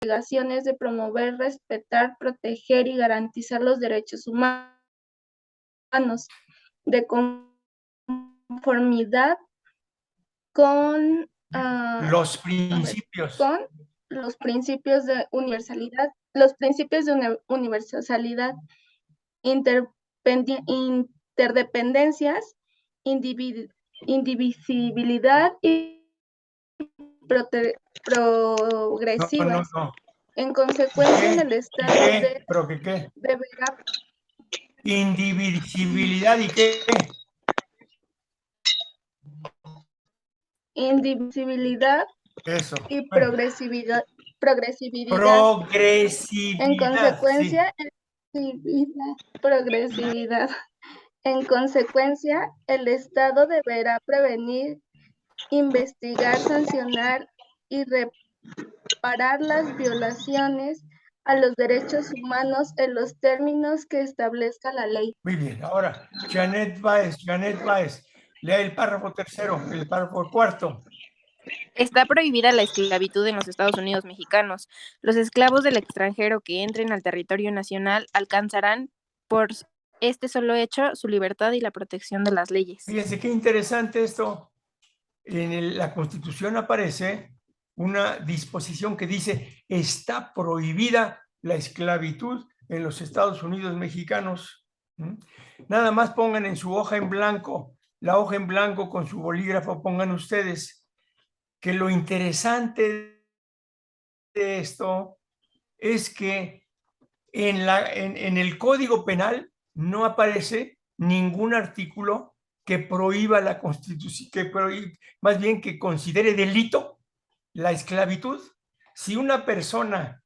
obligaciones de promover, respetar, proteger y garantizar los derechos humanos de conformidad con, Los principios. con los principios de universalidad, interdependencias, indivisibilidad y progresivas. No. En consecuencia, en el Estado ¿Pero qué? deberá Indivisibilidad y qué. indivisibilidad Eso. y Bueno. progresividad. En Progresividad, sí. consecuencia, progresividad. En consecuencia, el Estado deberá prevenir, investigar, sancionar y reparar las violaciones a los derechos humanos en los términos que establezca la ley. Muy bien, ahora, Janet Báez, lea el párrafo tercero, el párrafo cuarto. Está prohibida la esclavitud en los Estados Unidos mexicanos. Los esclavos del extranjero que entren al territorio nacional alcanzarán, por este solo hecho, su libertad y la protección de las leyes. Fíjense qué interesante esto. En la Constitución aparece una disposición que dice: está prohibida la esclavitud en los Estados Unidos mexicanos. Nada más pongan en su hoja en blanco, la hoja en blanco con su bolígrafo, pongan ustedes que lo interesante de esto es que en el Código Penal no aparece ningún artículo que prohíba la Constitución, más bien que considere delito la esclavitud. Si una persona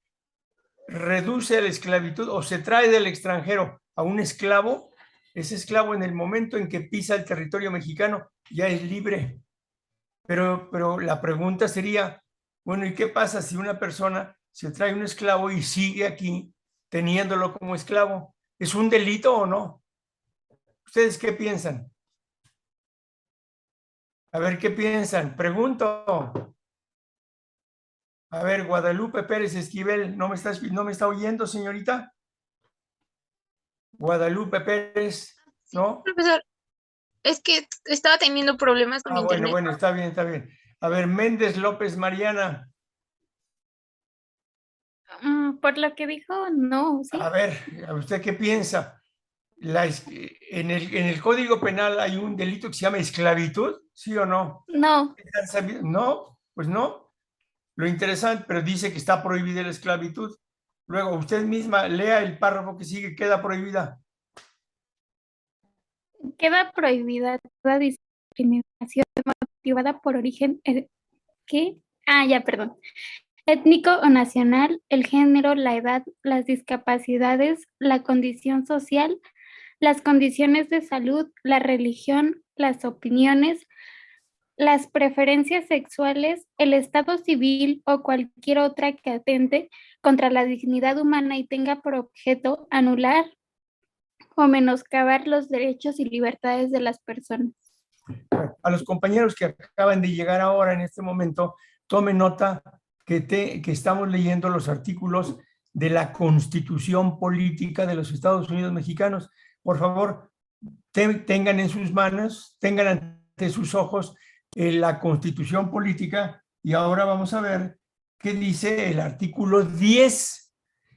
reduce a la esclavitud o se trae del extranjero a un esclavo, ese esclavo en el momento en que pisa el territorio mexicano ya es libre. Pero la pregunta sería, bueno, ¿y qué pasa si una persona se trae un esclavo y sigue aquí teniéndolo como esclavo? ¿Es un delito o no? ¿Ustedes qué piensan? A ver, ¿qué piensan? Pregunto. A ver, Guadalupe Pérez Esquivel, ¿no me está oyendo, señorita? Guadalupe Pérez, ¿no? Sí, profesor, es que estaba teniendo problemas con mi internet. Bueno, está bien. A ver, Méndez López Mariana. Por lo que dijo, no, ¿sí? A ver, ¿usted qué piensa? En el Código Penal hay un delito que se llama esclavitud, ¿sí o no? No. No, pues no. Lo interesante, pero dice que está prohibida la esclavitud. Luego, usted misma lea el párrafo que sigue, queda prohibida. Queda prohibida toda discriminación motivada por origen, ¿qué? Perdón. Étnico o nacional, el género, la edad, las discapacidades, la condición social, las condiciones de salud, la religión, las opiniones, las preferencias sexuales, el estado civil o cualquier otra que atente contra la dignidad humana y tenga por objeto anular o menoscabar los derechos y libertades de las personas. A los compañeros que acaban de llegar ahora en este momento, tomen nota que estamos leyendo los artículos de la Constitución Política de los Estados Unidos Mexicanos. Por favor, tengan en sus manos, tengan ante sus ojos la Constitución Política, y ahora vamos a ver qué dice el artículo 10.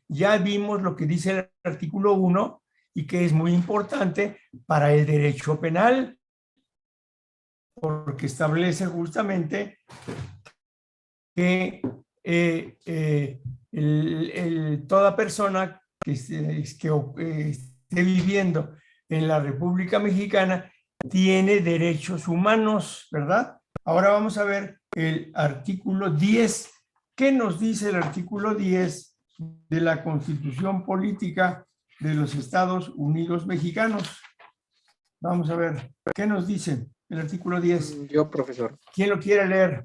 Ya vimos lo que dice el artículo 1 y que es muy importante para el derecho penal, porque establece justamente que toda persona que esté viviendo en la República Mexicana tiene derechos humanos, ¿verdad? Ahora vamos a ver el artículo 10. ¿Qué nos dice el artículo 10 de la Constitución Política de los Estados Unidos Mexicanos? Vamos a ver, ¿qué nos dice el artículo 10? Yo, profesor. ¿Quién lo quiere leer?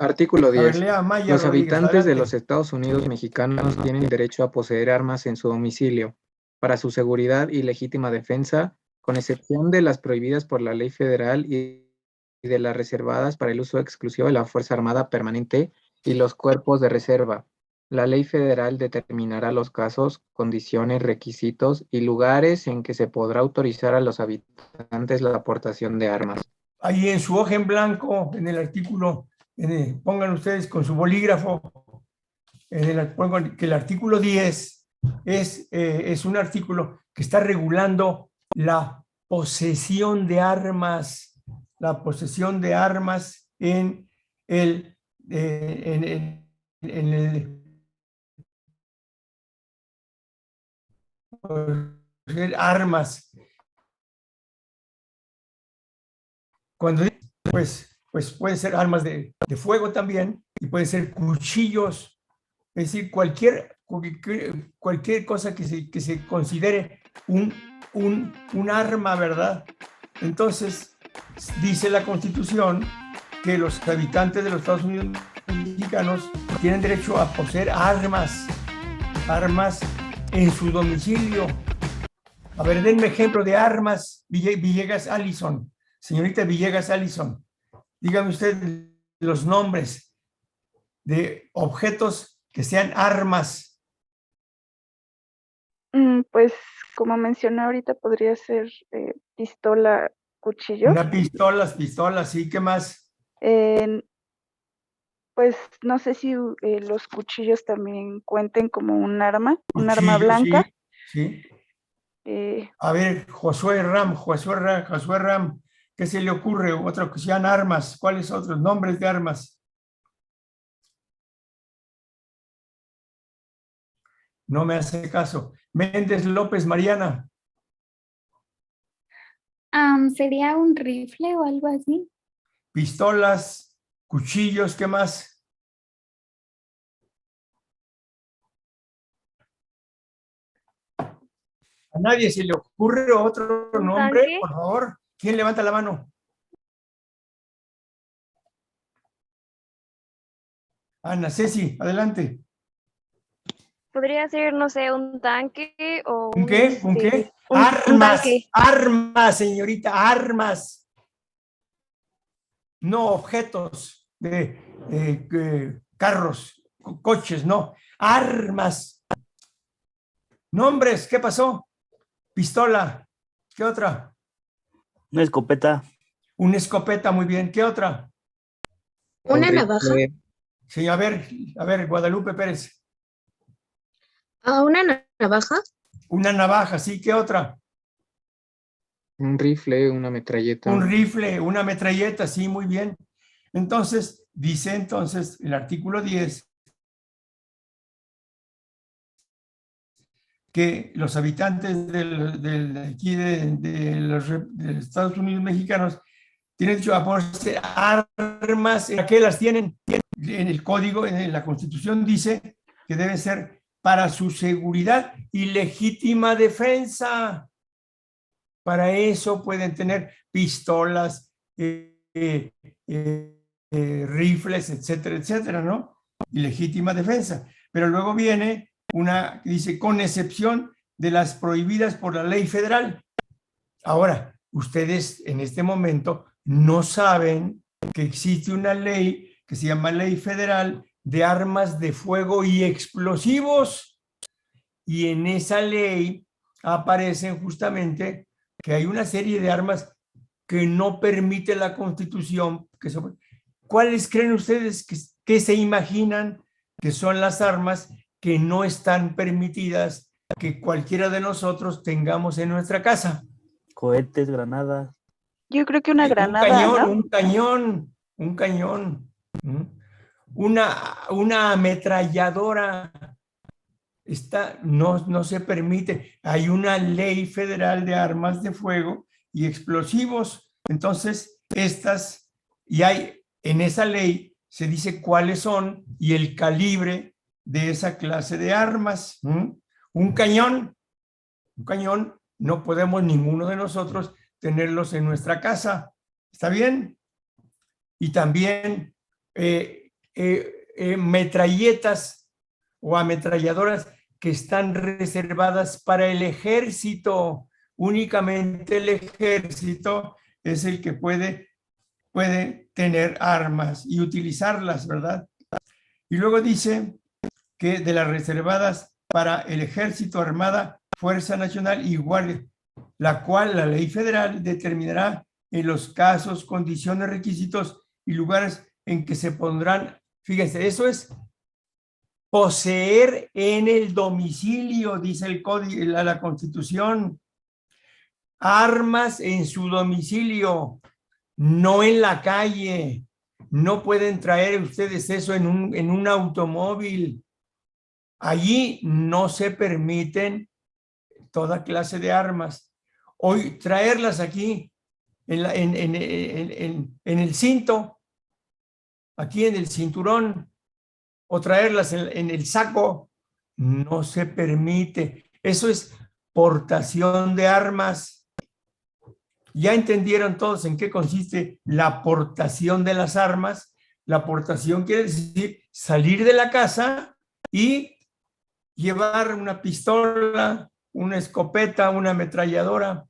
Artículo 10. A ver, lea, Maya Los Rodríguez, habitantes adelante. de los Estados Unidos mexicanos tienen derecho a poseer armas en su domicilio para su seguridad y legítima defensa, con excepción de las prohibidas por la ley federal y de las reservadas para el uso exclusivo de la Fuerza Armada Permanente y los cuerpos de reserva. La ley federal determinará los casos, condiciones, requisitos y lugares en que se podrá autorizar a los habitantes la aportación de armas. Ahí en su hoja en blanco, en el artículo, pongan ustedes con su bolígrafo, pongan que el artículo 10 es un artículo que está regulando la posesión de armas, en el armas. Cuando pues pueden ser armas de fuego también, y pueden ser cuchillos, es decir, cualquier cosa que se considere un arma, ¿verdad? Entonces, dice la Constitución que los habitantes de los Estados Unidos mexicanos tienen derecho a poseer armas en su domicilio. A ver, denme ejemplo de armas, Villegas Allison. Señorita Villegas Allison, dígame usted los nombres de objetos que sean armas. Pues como mencioné ahorita, podría ser pistola, cuchillo. Una pistola, sí, ¿qué más? Pues no sé si los cuchillos también cuenten como un arma Cuchillo, blanca. Sí. A ver, Josué Ram, ¿qué se le ocurre? Otro que sean armas. ¿Cuáles otros nombres de armas? No me hace caso. Méndez López Mariana. ¿Sería un rifle o algo así? Pistolas, cuchillos, ¿qué más? ¿A nadie se le ocurre otro nombre, tanque? por favor? ¿Quién levanta la mano? Ana Ceci, adelante. Podría ser, no sé, un tanque o ¿Un qué? ¿Un qué? un Armas, tanque. armas, señorita, armas. No objetos de carros, coches, no. Armas. Nombres, ¿qué pasó? Pistola. ¿Qué otra? Una escopeta. Una escopeta, muy bien. ¿Qué otra? ¿Una Un navaja? rifle, Sí, a ver, Guadalupe Pérez. ¿Una navaja? Una navaja, sí, ¿qué otra? un rifle, una metralleta. Un rifle, una metralleta, sí, muy bien. Entonces, dice el artículo 10 que los habitantes aquí de los Estados Unidos mexicanos tienen derecho a poseer armas. ¿A qué las tienen? En el código, en la Constitución dice que deben ser para su seguridad y legítima defensa. Para eso pueden tener pistolas, rifles, etcétera, etcétera, ¿no? Y legítima defensa. Pero luego viene una que dice, con excepción de las prohibidas por la ley federal. Ahora, ustedes en este momento no saben que existe una ley que se llama Ley Federal de Armas de Fuego y Explosivos. Y en esa ley aparecen justamente que hay una serie de armas que no permite la Constitución. ¿Cuáles creen ustedes que se imaginan que son las armas que no están permitidas que cualquiera de nosotros tengamos en nuestra casa? Cohetes, granadas. Yo creo que una granada, ¿no? Un cañón, una ametralladora. No se permite. Hay una ley federal de armas de fuego y explosivos. Entonces, en esa ley se dice cuáles son y el calibre de esa clase de armas. Un cañón, no podemos ninguno de nosotros tenerlos en nuestra casa. ¿Está bien? Y también metralletas o ametralladoras que están reservadas para el ejército. Únicamente el ejército es el que puede tener armas y utilizarlas, ¿verdad? Y luego dice que de las reservadas para el Ejército, Armada, Fuerza Nacional y Guardia, la cual la ley federal determinará en los casos, condiciones, requisitos y lugares en que se pondrán. Fíjense, eso es poseer en el domicilio, dice el código, la Constitución. Armas en su domicilio, no en la calle. No pueden traer ustedes eso en un automóvil. Allí no se permiten toda clase de armas. Hoy traerlas aquí en el cinto, aquí en el cinturón, o traerlas en el saco, no se permite. Eso es portación de armas. Ya entendieron todos en qué consiste la portación de las armas. La portación quiere decir salir de la casa y llevar una pistola, una escopeta, una ametralladora.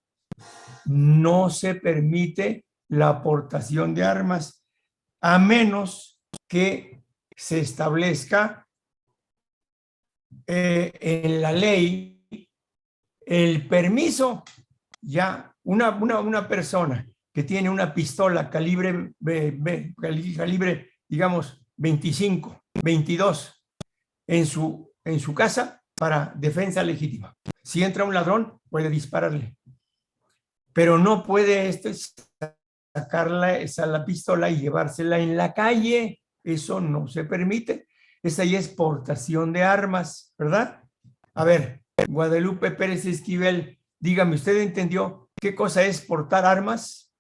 No se permite la portación de armas a menos que se establezca en la ley el permiso. Ya una persona que tiene una pistola calibre, digamos, 25, 22 en su casa para defensa legítima. Si entra un ladrón, puede dispararle. Pero no puede sacarla la pistola y llevársela en la calle. Eso no se permite. Esa ya es portación de armas, ¿verdad? A ver, Guadalupe Pérez Esquivel, dígame, ¿usted entendió qué cosa es portar armas?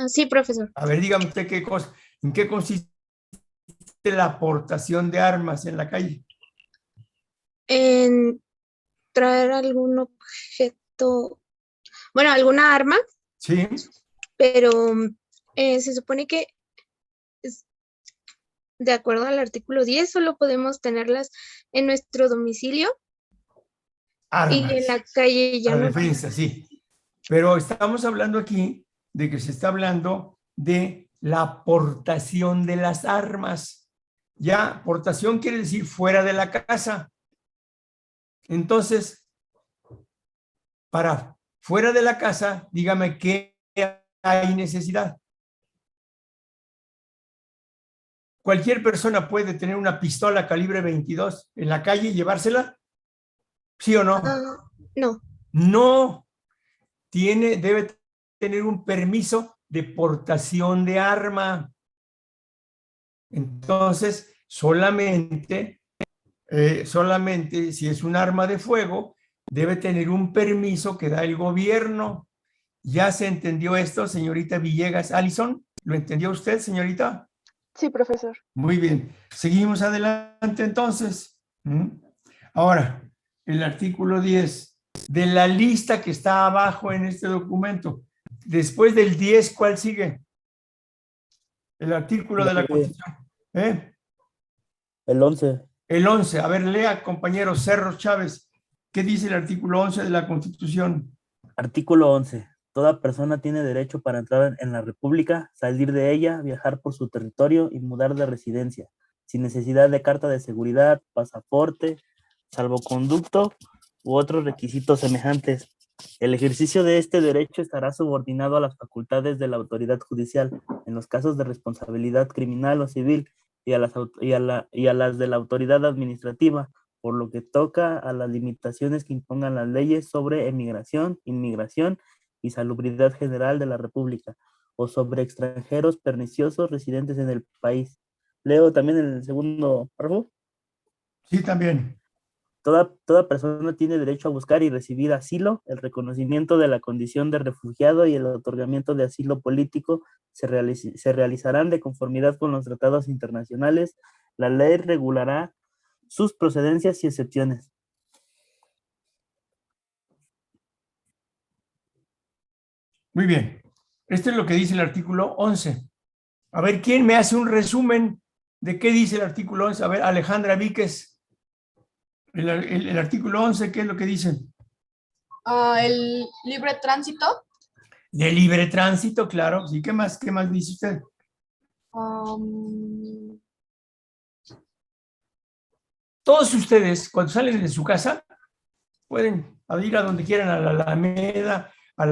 Sí, profesor. A ver, dígame usted en qué consiste la portación de armas en la calle. En traer algún objeto, bueno, alguna arma, Sí. pero se supone que de acuerdo al artículo 10 solo podemos tenerlas en nuestro domicilio. Armas. Y en la calle ya la no. defensa, sí. Pero estamos hablando aquí de que se está hablando de la portación de las armas. Ya, portación quiere decir fuera de la casa. Entonces, para fuera de la casa, dígame qué hay necesidad. Cualquier persona puede tener una pistola calibre 22 en la calle y llevársela. ¿Sí o no? No. No. Debe tener un permiso de portación de arma. Entonces, solamente si es un arma de fuego, debe tener un permiso que da el gobierno. ¿Ya se entendió esto, señorita Villegas? Alison, ¿lo entendió usted, señorita? Sí, profesor. Muy bien. Seguimos adelante entonces. Ahora, el artículo 10 de la lista que está abajo en este documento. Después del 10, ¿cuál sigue? El artículo de la Constitución. El 11. El 11. A ver, lea, compañero Cerro Chávez. ¿Qué dice el artículo 11 de la Constitución? Artículo 11. Toda persona tiene derecho para entrar en la República, salir de ella, viajar por su territorio y mudar de residencia, sin necesidad de carta de seguridad, pasaporte, salvoconducto u otros requisitos semejantes. El ejercicio de este derecho estará subordinado a las facultades de la autoridad judicial en los casos de responsabilidad criminal o civil y a las de la autoridad administrativa, por lo que toca a las limitaciones que impongan las leyes sobre emigración, inmigración y salubridad general de la República, o sobre extranjeros perniciosos residentes en el país. Leo también en el segundo párrafo. Sí, también. Toda persona tiene derecho a buscar y recibir asilo. El reconocimiento de la condición de refugiado y el otorgamiento de asilo político se realizarán de conformidad con los tratados internacionales. La ley regulará sus procedencias y excepciones. Muy bien. Esto es lo que dice el artículo 11. A ver, ¿quién me hace un resumen de qué dice el artículo 11? A ver, Alejandra Víquez. El artículo 11, ¿qué es lo que dice? El libre tránsito. De libre tránsito, claro. Sí, ¿qué más dice usted? Todos ustedes, cuando salen de su casa, pueden ir a donde quieran, a la Alameda, a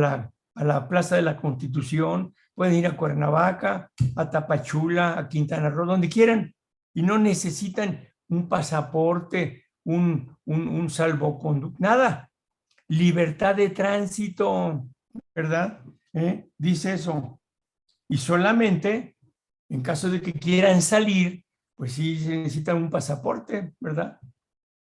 la Plaza de la Constitución, pueden ir a Cuernavaca, a Tapachula, a Quintana Roo, donde quieran, y no necesitan un pasaporte, un salvoconducto, nada. Libertad de tránsito, ¿verdad? Dice eso. Y solamente, en caso de que quieran salir, pues sí se necesita un pasaporte, ¿verdad?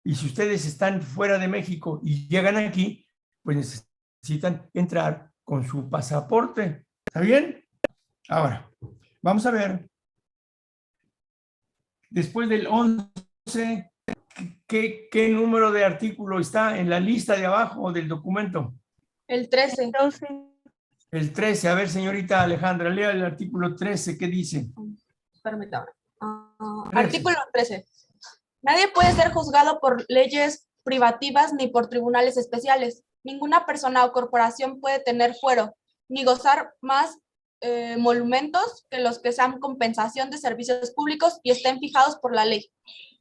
Y si ustedes están fuera de México y llegan aquí, pues necesitan entrar con su pasaporte. ¿Está bien? Ahora, vamos a ver. Después del 11, ¿qué número de artículo está en la lista de abajo del documento? El 13. El 13. A ver, señorita Alejandra, lea el artículo 13. ¿Qué dice? Permítame. 13. Artículo 13. Nadie puede ser juzgado por leyes privativas ni por tribunales especiales. Ninguna persona o corporación puede tener fuero ni gozar más monumentos que los que sean compensación de servicios públicos y estén fijados por la ley.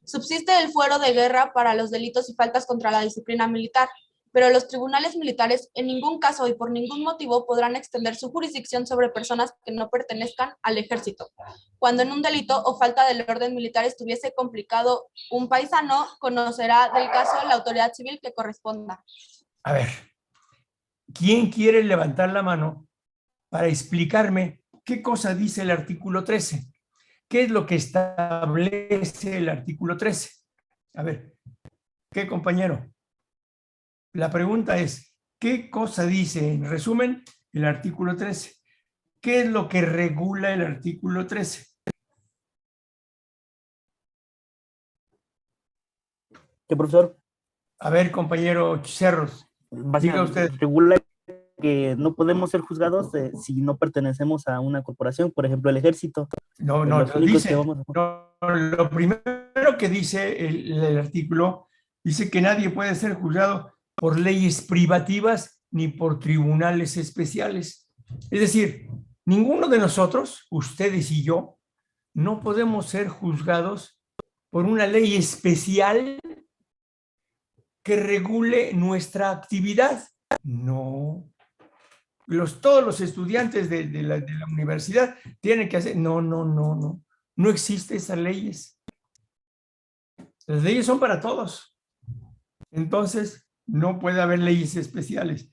Subsiste el fuero de guerra para los delitos y faltas contra la disciplina militar, pero los tribunales militares en ningún caso y por ningún motivo podrán extender su jurisdicción sobre personas que no pertenezcan al ejército. Cuando en un delito o falta del orden militar estuviese complicado un paisano, conocerá del caso la autoridad civil que corresponda. A ver, ¿quién quiere levantar la mano para explicarme qué cosa dice el artículo 13? ¿Qué es lo que establece el artículo 13? A ver, ¿qué compañero? La pregunta es, ¿qué cosa dice, en resumen, el artículo 13? ¿Qué es lo que regula el artículo 13? ¿Qué, profesor? A ver, compañero Cerros, diga usted. Regula que no podemos ser juzgados si no pertenecemos a una corporación, por ejemplo, el ejército. No, dice, lo primero que dice el artículo, dice que nadie puede ser juzgado por leyes privativas ni por tribunales especiales. Es decir, ninguno de nosotros, ustedes y yo, no podemos ser juzgados por una ley especial que regule nuestra actividad. No. Todos los estudiantes de la universidad tienen que hacer. No. No existen esas leyes. Las leyes son para todos. Entonces, no puede haber leyes especiales.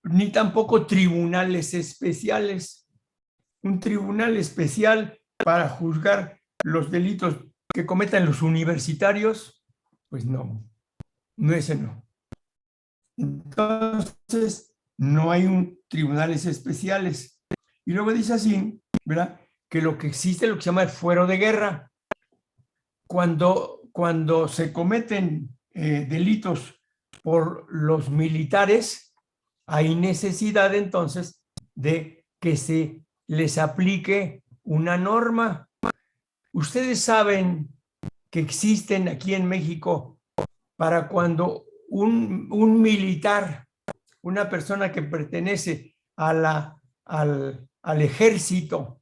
Ni tampoco tribunales especiales. Un tribunal especial para juzgar los delitos que cometan los universitarios, pues no. No, ese no. Entonces, no hay tribunales especiales. Y luego dice así, ¿verdad? Que lo que existe es lo que se llama el fuero de guerra. Cuando se cometen delitos por los militares, hay necesidad entonces de que se les aplique una norma. Ustedes saben que existen aquí en México para cuando un militar, una persona que pertenece al ejército,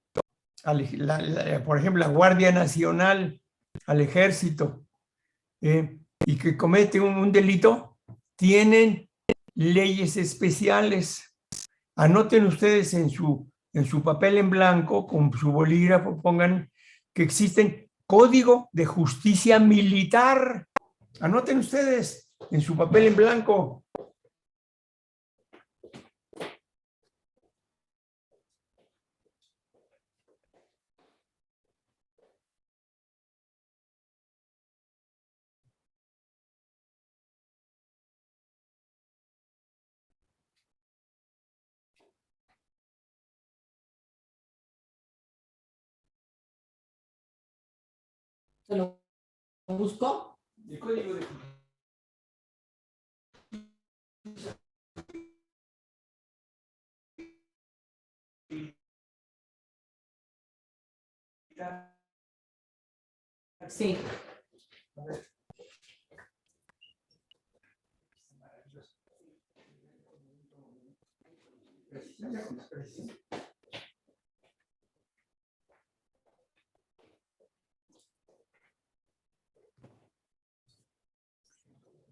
por ejemplo, la Guardia Nacional, al ejército, y que comete un delito, tienen leyes especiales. Anoten ustedes en su papel en blanco, con su bolígrafo, pongan que existen Código de Justicia Militar. Anoten ustedes en su papel en blanco. ¿Se lo busco? El Código de Sí. A ver.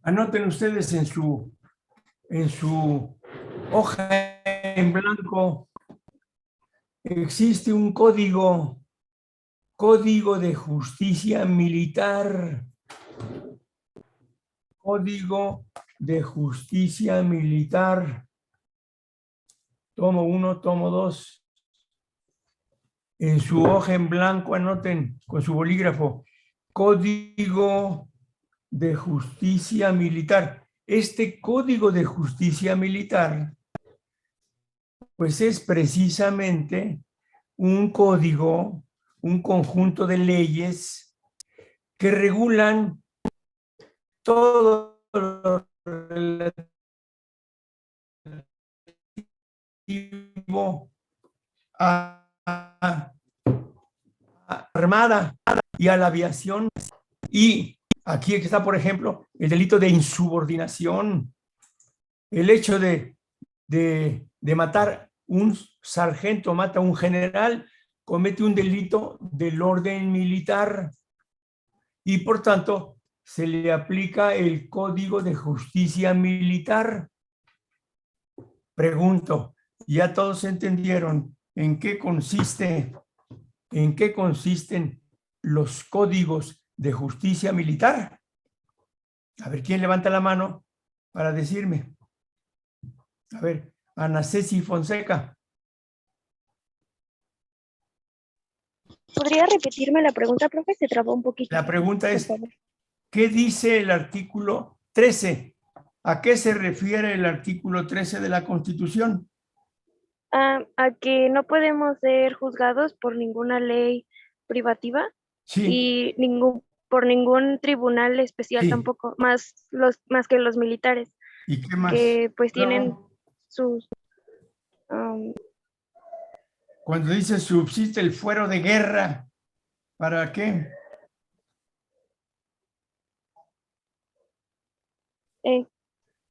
Anoten ustedes en su hoja en blanco. Existe un código de justicia militar. Código de justicia militar. Tomo 1, tomo 2. En su hoja en blanco anoten con su bolígrafo. Código de justicia militar. Este código de justicia militar, pues es precisamente un código, un conjunto de leyes que regulan todo lo relativo a Armada y a la aviación. Y aquí está, por ejemplo, el delito de insubordinación. El hecho de matar un sargento, mata a un general, comete un delito del orden militar y por tanto se le aplica el Código de Justicia Militar. Pregunto, ¿ya todos entendieron en qué consisten los códigos de justicia militar? A ver, ¿quién levanta la mano para decirme? A ver, Ana Ceci Fonseca. ¿Podría repetirme la pregunta, profe? Se trabó un poquito. La pregunta es, por favor. ¿qué dice el artículo 13? ¿A qué se refiere el artículo 13 de la Constitución? A que no podemos ser juzgados por ninguna ley privativa Sí. y por ningún tribunal especial Sí. tampoco, más que los militares. ¿Y qué más? Que pues Claro. tienen sus... Cuando dice subsiste el fuero de guerra, ¿para qué?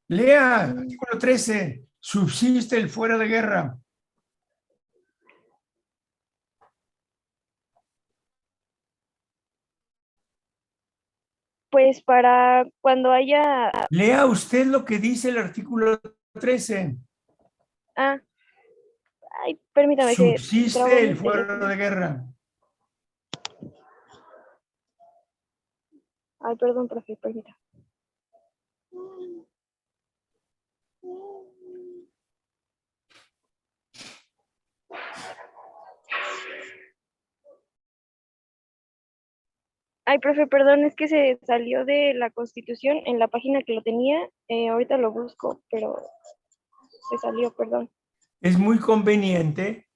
Lea, artículo 13, subsiste el fuero de guerra. Pues para cuando haya... Lea usted lo que dice el artículo 13. Ay, permítame. Subsiste el fuero de guerra. Ay, perdón, profe, permítame. Ay, profe, perdón, es que se salió de la Constitución en la página que lo tenía. Ahorita lo busco, pero se salió, perdón. Es muy conveniente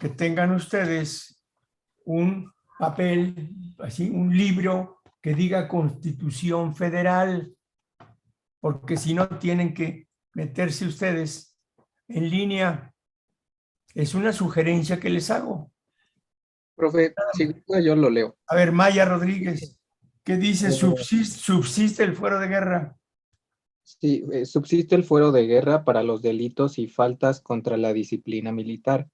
que tengan ustedes un papel, así, un libro que diga Constitución Federal, porque si no tienen que meterse ustedes en línea. Es una sugerencia que les hago. Profe, si gusta, yo lo leo. A ver, Maya Rodríguez, ¿qué dice? Subsiste el fuero de guerra. Sí, subsiste el fuero de guerra para los delitos y faltas contra la disciplina militar,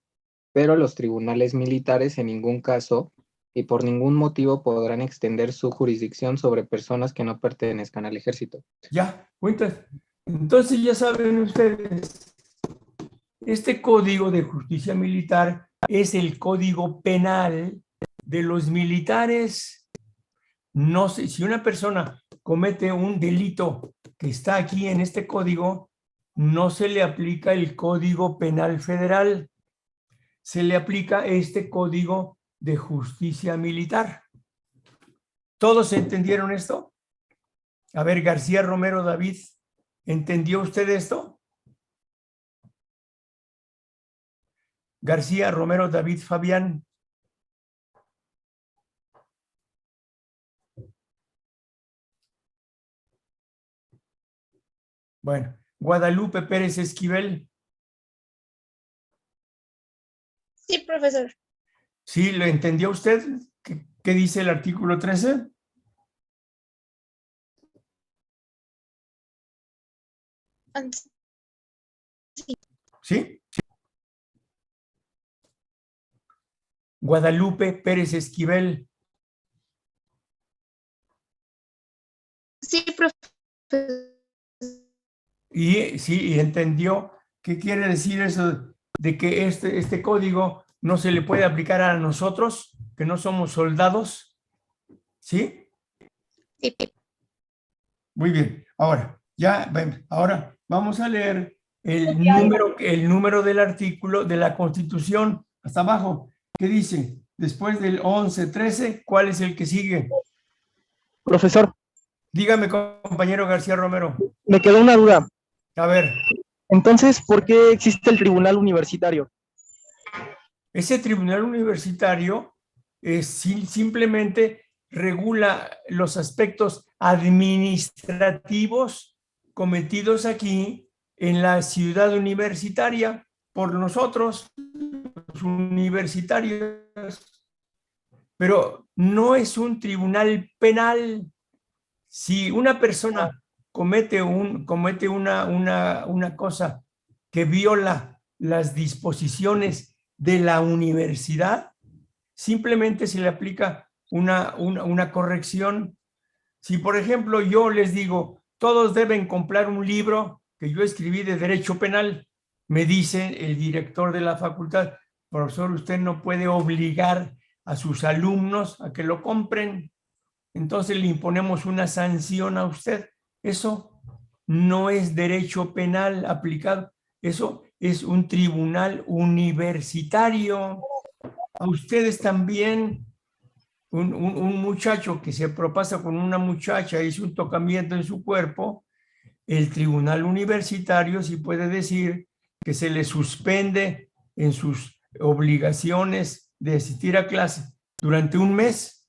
pero los tribunales militares en ningún caso y por ningún motivo podrán extender su jurisdicción sobre personas que no pertenezcan al ejército. Ya, cuentas. Entonces ya saben ustedes, este Código de Justicia Militar es el código penal de los militares. No sé, si una persona comete un delito que está aquí en este código, no se le aplica el Código Penal Federal, se le aplica este Código de Justicia Militar. ¿Todos entendieron esto? A ver, García Romero David, ¿entendió usted esto? García Romero David Fabián. Bueno, Guadalupe Pérez Esquivel. Sí, profesor. ¿Sí? ¿Lo entendió usted? ¿Qué dice el artículo 13? Sí. ¿Sí? Guadalupe Pérez Esquivel. Sí, profe. Y sí, entendió. ¿Qué quiere decir eso de que este código no se le puede aplicar a nosotros, que no somos soldados? ¿Sí? Sí. Muy bien. Ahora vamos a leer el número del artículo de la Constitución hasta abajo. ¿Qué dice? Después del 11-13, ¿cuál es el que sigue? Profesor, Dígame, compañero García Romero. me quedó una duda. A ver, Entonces, ¿por qué existe el Tribunal Universitario? ese tribunal universitario simplemente regula los aspectos administrativos cometidos aquí en la ciudad universitaria por nosotros, los universitarios. Pero no es un tribunal penal. Si una persona comete una cosa que viola las disposiciones de la universidad, simplemente se le aplica una corrección. Si, por ejemplo, yo les digo, todos deben comprar un libro que yo escribí de Derecho Penal, me dice el director de la facultad, profesor, usted no puede obligar a sus alumnos a que lo compren, entonces le imponemos una sanción a usted. Eso no es derecho penal aplicado, eso es un tribunal universitario. A ustedes también, un muchacho que se propasa con una muchacha, hizo un tocamiento en su cuerpo, el tribunal universitario sí puede decir que se le suspende en sus obligaciones de asistir a clase durante un mes,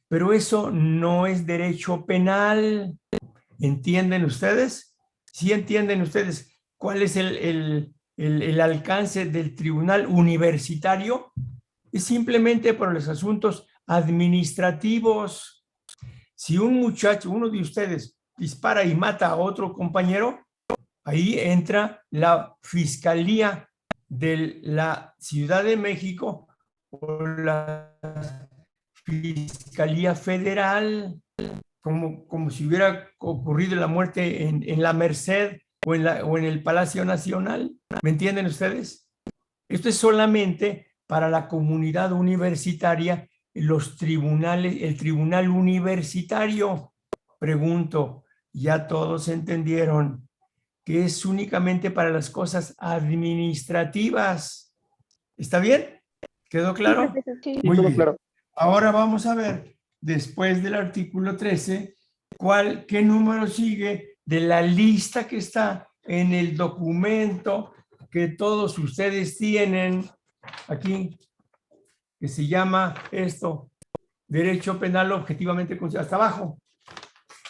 pero eso no es derecho penal. ¿Entienden ustedes? ¿Sí entienden ustedes cuál es el alcance del tribunal universitario? Es simplemente por los asuntos administrativos. Si un muchacho, uno de ustedes, dispara y mata a otro compañero, ahí entra la Fiscalía de la Ciudad de México o la Fiscalía Federal, como si hubiera ocurrido la muerte en la Merced o en el Palacio Nacional. ¿Me entienden ustedes? Esto es solamente para la comunidad universitaria, los tribunales, el tribunal universitario. Pregunto, ¿ya todos entendieron que es únicamente para las cosas administrativas? ¿Está bien? ¿Quedó claro? Sí. Muy todo bien. claro. Ahora vamos a ver, después del artículo 13, qué número sigue de la lista que está en el documento que todos ustedes tienen aquí, que se llama Derecho Penal Objetivamente Considerado, hasta abajo.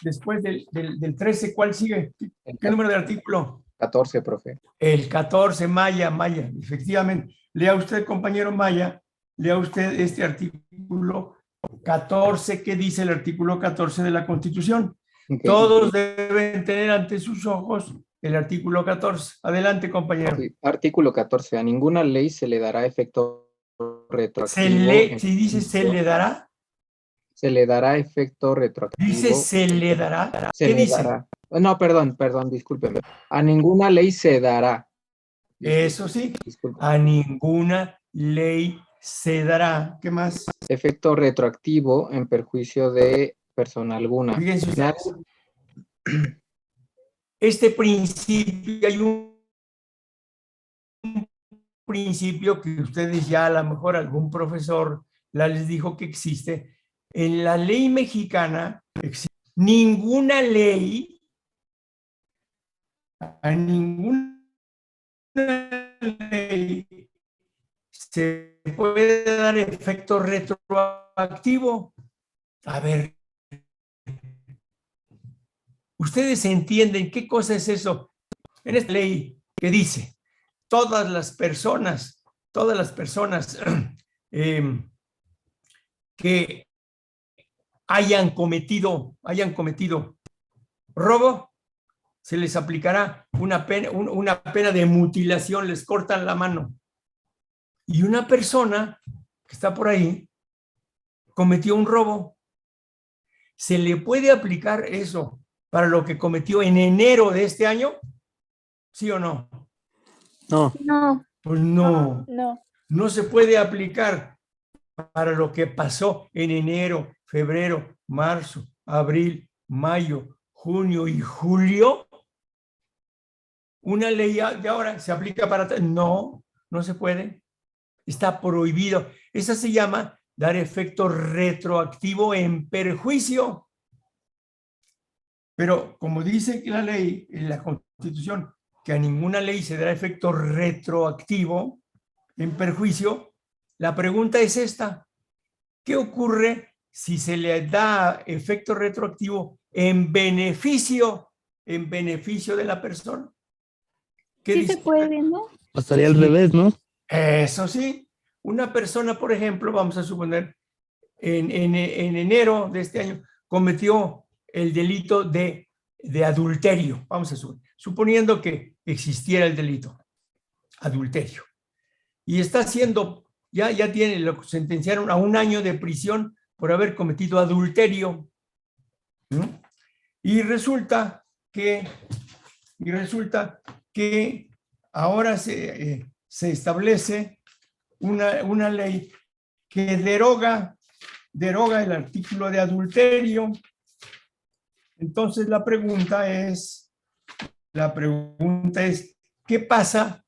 Después del 13, ¿cuál sigue? ¿Qué número de artículo? 14, profe. El 14, Maya, efectivamente. Lea usted, compañero Maya, lea usted este artículo 14, ¿qué dice el artículo 14 de la Constitución? Okay. Todos deben tener ante sus ojos el artículo 14. Adelante, compañero. Sí. Artículo 14. A ninguna ley se le dará efecto retroactivo. Si dice se le dará. Se le dará efecto retroactivo. Dice se le dará. ¿Qué dice? Dará. No, perdón, discúlpeme. A ninguna ley se dará. Eso sí. Disculpe. A ninguna ley se dará. ¿Qué más? Efecto retroactivo en perjuicio de persona alguna. Fíjense ustedes. Este principio, hay un principio que ustedes ya a lo mejor algún profesor les dijo que existe. En la ley mexicana, ninguna ley, a ninguna ley se puede dar efecto retroactivo. A ver, ¿ustedes entienden qué cosa es eso? En esta ley que dice, todas las personas que hayan cometido robo, se les aplicará una pena de mutilación, les cortan la mano. Y una persona que está por ahí cometió un robo, se le puede aplicar eso para lo que cometió en enero de este año? ¿Sí o no? No. No. Pues no. No. No se puede aplicar para lo que pasó en enero, febrero, marzo, abril, mayo, junio y julio. Una ley de ahora se aplica para... No, no se puede. Está prohibido. Esa se llama dar efecto retroactivo en perjuicio. Pero como dice la ley, en la Constitución, que a ninguna ley se dará efecto retroactivo en perjuicio, la pregunta es esta: ¿qué ocurre si se le da efecto retroactivo en beneficio de la persona? ¿Qué Sí dice? se puede, ¿no? Pasaría al revés, ¿no? Eso sí. Una persona, por ejemplo, vamos a suponer, en enero de este año, cometió el delito de adulterio. Vamos a suponer, suponiendo que existiera el delito, adulterio. Y está siendo, ya tiene, lo sentenciaron a 1 año de prisión por haber cometido adulterio. ¿No? Y resulta que ahora se establece una ley que deroga el artículo de adulterio. Entonces la pregunta es, ¿qué pasa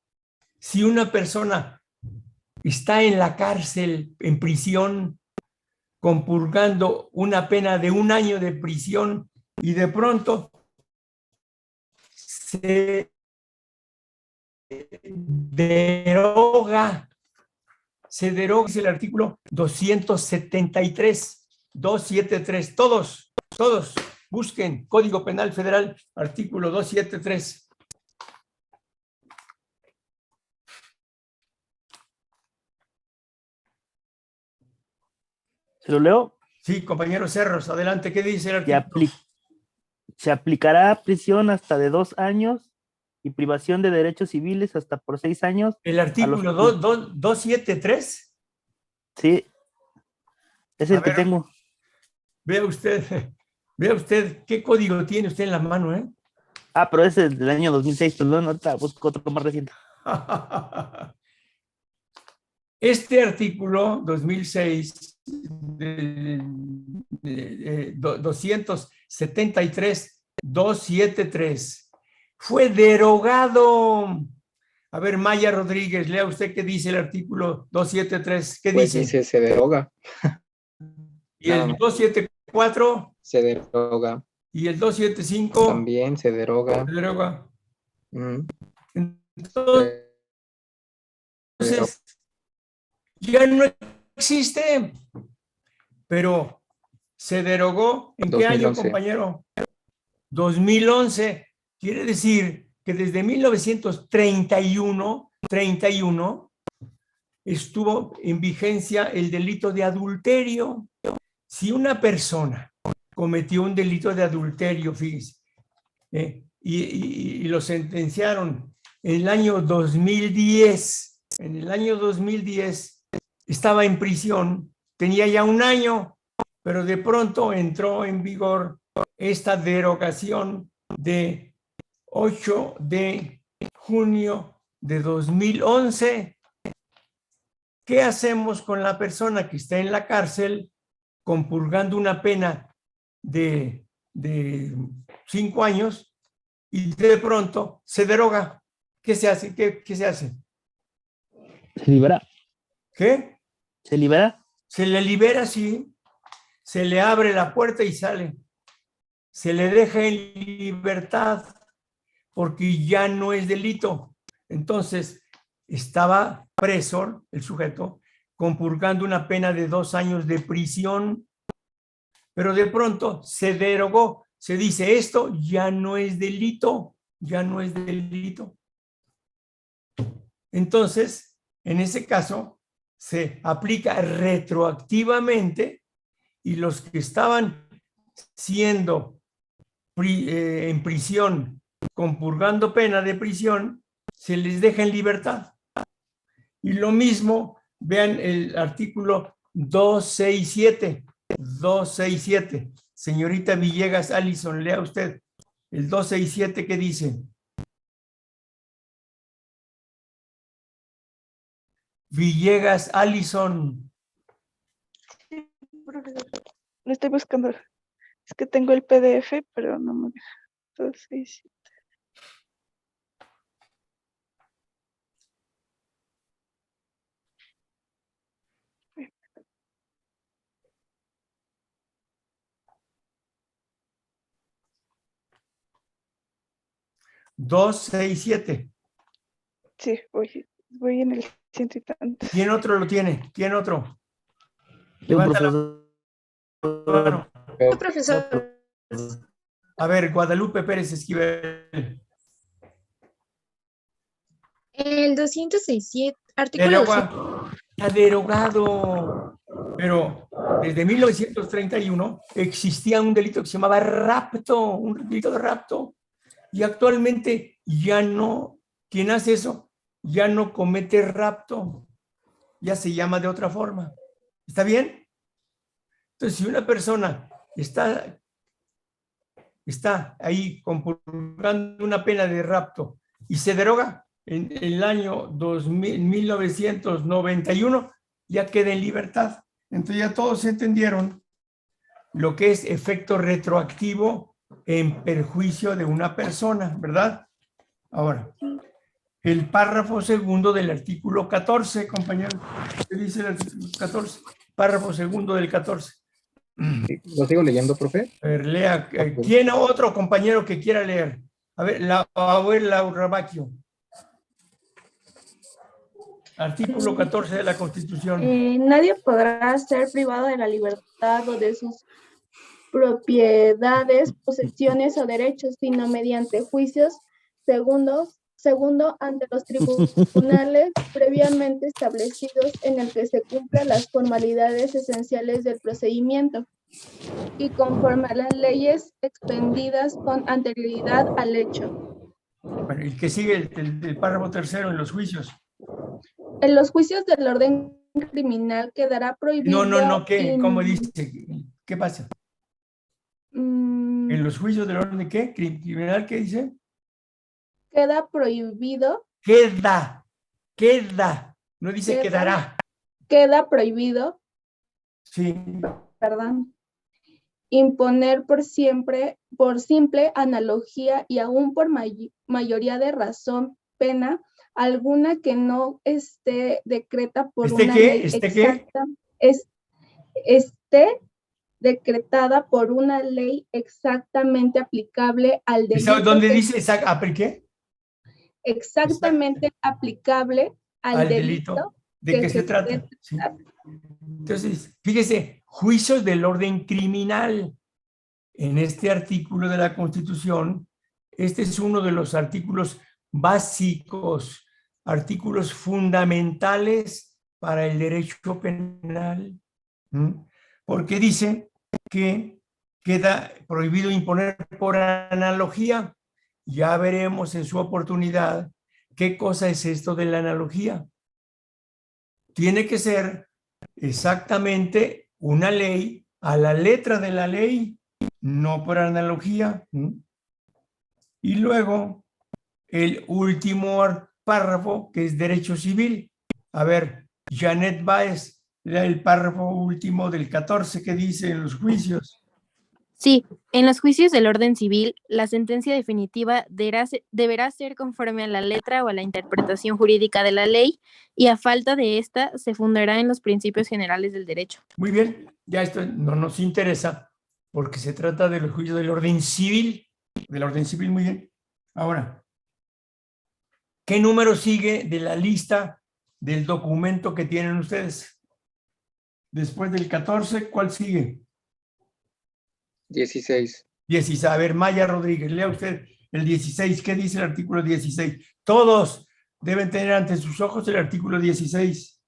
si una persona está en la cárcel, en prisión, compurgando una pena de 1 año de prisión y de pronto se deroga el artículo 273, todos busquen Código Penal Federal, artículo 273. ¿Se lo leo? Sí, compañero Cerros, adelante, ¿qué dice el artículo? Se aplicará prisión hasta de 2 años y privación de derechos civiles hasta por 6 años. ¿El artículo 273? Sí, es el que tengo. Vea usted qué código tiene usted en la mano, ¿eh? Ah, pero ese es del año 2006, perdón, ahorita busco otro más reciente. Este artículo 2006, 273, fue derogado. A ver, Maya Rodríguez, lea usted qué dice el artículo 273. ¿Qué Pues dice? dice, se deroga. ¿Y el 274? Se deroga. ¿Y el 275? También se deroga. Se deroga. Entonces, ya no existe. Pero se derogó. ¿En 2011. qué año, compañero? 2011. Quiere decir que desde 1931 estuvo en vigencia el delito de adulterio. Si una persona cometió un delito de adulterio, fíjese, y lo sentenciaron en el año 2010, estaba en prisión, tenía ya 1 año, pero de pronto entró en vigor esta derogación de 8 de junio de 2011. ¿Qué hacemos con la persona que está en la cárcel compurgando una pena de 5 años y de pronto se deroga? ¿Qué se hace? ¿Qué se hace? ¿Se libera? ¿Qué? ¿Se libera? Se le libera, sí. Se le abre la puerta y sale. Se le deja en libertad porque ya no es delito. Entonces, estaba preso el sujeto, compurgando una pena de 2 años de prisión, pero de pronto se derogó. Se dice, esto ya no es delito, Entonces, en ese caso, se aplica retroactivamente y los que estaban siendo en prisión, compurgando pena de prisión, se les deja en libertad. Y lo mismo, vean el artículo 267. Señorita Villegas, Allison, lea usted. El 267, ¿qué dice? Villegas Allison. Sí, profesor. Lo estoy buscando. Es que tengo el PDF, pero no me deja. Entonces, sí. ¿267? Sí, voy en el ciento y tantos. ¿Quién otro lo tiene? ¿Quién otro? Yo, Levanta la profesor. mano. Profesor. A ver, Guadalupe Pérez Esquivel. El 267, artículo Está derogado. Pero desde 1931 existía un delito que se llamaba rapto, un delito de rapto. Y actualmente ya no, quien hace eso ya no comete rapto, ya se llama de otra forma. ¿Está bien? Entonces, si una persona está ahí compurgando una pena de rapto y se deroga en el año 1991, ya queda en libertad. Entonces ya todos entendieron lo que es efecto retroactivo en perjuicio de una persona, ¿verdad? Ahora, el párrafo segundo del artículo 14, compañero. ¿Qué dice el artículo 14? Párrafo segundo del 14. ¿Lo sigo leyendo, profe? A ver, lea. ¿Quién otro compañero que quiera leer? A ver, Laura Bacchio. Artículo 14 de la Constitución. Nadie podrá ser privado de la libertad o de sus propiedades, posesiones o derechos, sino mediante juicios segundo ante los tribunales previamente establecidos en el que se cumplan las formalidades esenciales del procedimiento y conforme a las leyes expendidas con anterioridad al hecho. Bueno, el que sigue el párrafo tercero en los juicios. En los juicios del orden criminal quedará prohibido... No, ¿qué? ¿Cómo dice? ¿Qué pasa? ¿En los juicios del orden de qué? ¿Criminal qué dice? Queda prohibido. Queda. No dice quedará. Queda prohibido. Sí. Perdón. Imponer por simple analogía y aún por mayoría de razón pena alguna que no esté decreta por una ley exacta. Esté decretada por una ley exactamente aplicable al delito. ¿Dónde dice qué? Exactamente aplicable al delito. ¿De qué se trata? Sí. Entonces, fíjese, juicios del orden criminal. En este artículo de la Constitución, este es uno de los artículos básicos, artículos fundamentales para el derecho penal, porque dice que queda prohibido imponer por analogía. Ya veremos en su oportunidad qué cosa es esto de la analogía. Tiene que ser exactamente una ley a la letra de la ley, no por analogía. Y luego el último párrafo, que es derecho civil. A ver, Janet Báez, lea el párrafo último del 14 que dice en los juicios. Sí, en los juicios del orden civil, la sentencia definitiva deberá ser conforme a la letra o a la interpretación jurídica de la ley, y a falta de esta se fundará en los principios generales del derecho. Muy bien, ya esto no nos interesa porque se trata de los juicios del orden civil. Muy bien. Ahora, ¿qué número sigue de la lista del documento que tienen ustedes? Después del 14, ¿cuál sigue? 16. 16. A ver, Maya Rodríguez, lea usted el 16. ¿Qué dice el artículo 16? Todos deben tener ante sus ojos el artículo 16.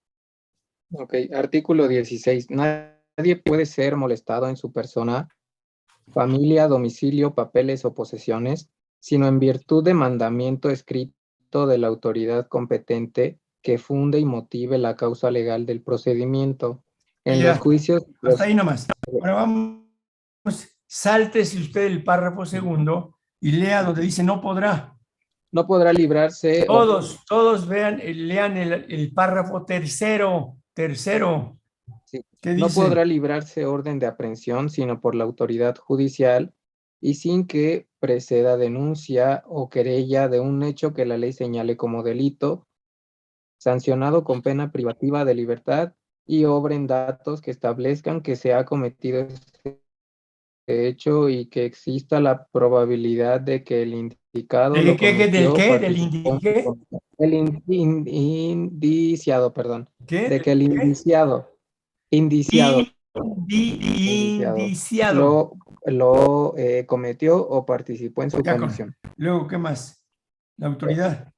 Ok, artículo 16. Nadie puede ser molestado en su persona, familia, domicilio, papeles o posesiones, sino en virtud de mandamiento escrito de la autoridad competente que funde y motive la causa legal del procedimiento. En los juicios... Hasta ahí nomás. Ahora vamos, sáltese usted el párrafo segundo y lea donde dice no podrá. No podrá librarse. Todos vean, lean el párrafo tercero. Sí. ¿Qué No dice? podrá librarse orden de aprehensión sino por la autoridad judicial y sin que preceda denuncia o querella de un hecho que la ley señale como delito, sancionado con pena privativa de libertad y obren datos que establezcan que se ha cometido este hecho y que exista la probabilidad de que el indicado lo ¿Del qué? cometió. ¿Del participó el indiciado, perdón. ¿Qué? De que el indiciado Indiciado. lo cometió o participó en su comisión. Luego, ¿qué más? La autoridad.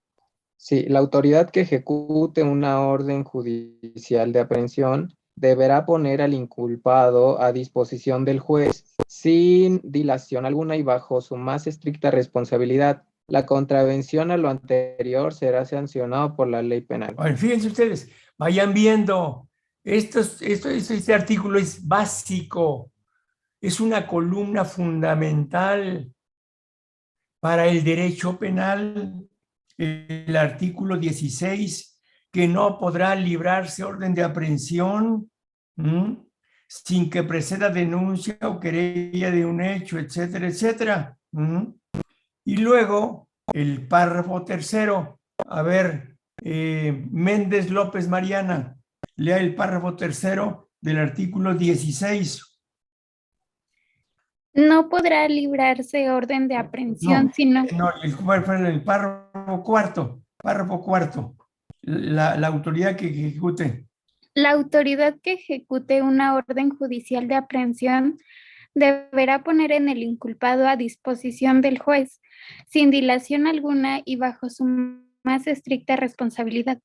Sí, la autoridad que ejecute una orden judicial de aprehensión deberá poner al inculpado a disposición del juez sin dilación alguna y bajo su más estricta responsabilidad. La contravención a lo anterior será sancionado por la ley penal. Bueno, fíjense ustedes, vayan viendo. Este artículo es básico, es una columna fundamental para el derecho penal. El artículo 16, que no podrá librarse orden de aprehensión sin que preceda denuncia o querella de un hecho, etcétera, etcétera. Y luego el párrafo tercero. A ver, Méndez López Mariana, lea el párrafo tercero del artículo 16. No podrá librarse orden de aprehensión, sino... No, el párrafo cuarto. La autoridad que ejecute. La autoridad que ejecute una orden judicial de aprehensión deberá poner en el inculpado a disposición del juez, sin dilación alguna y bajo su más estricta responsabilidad.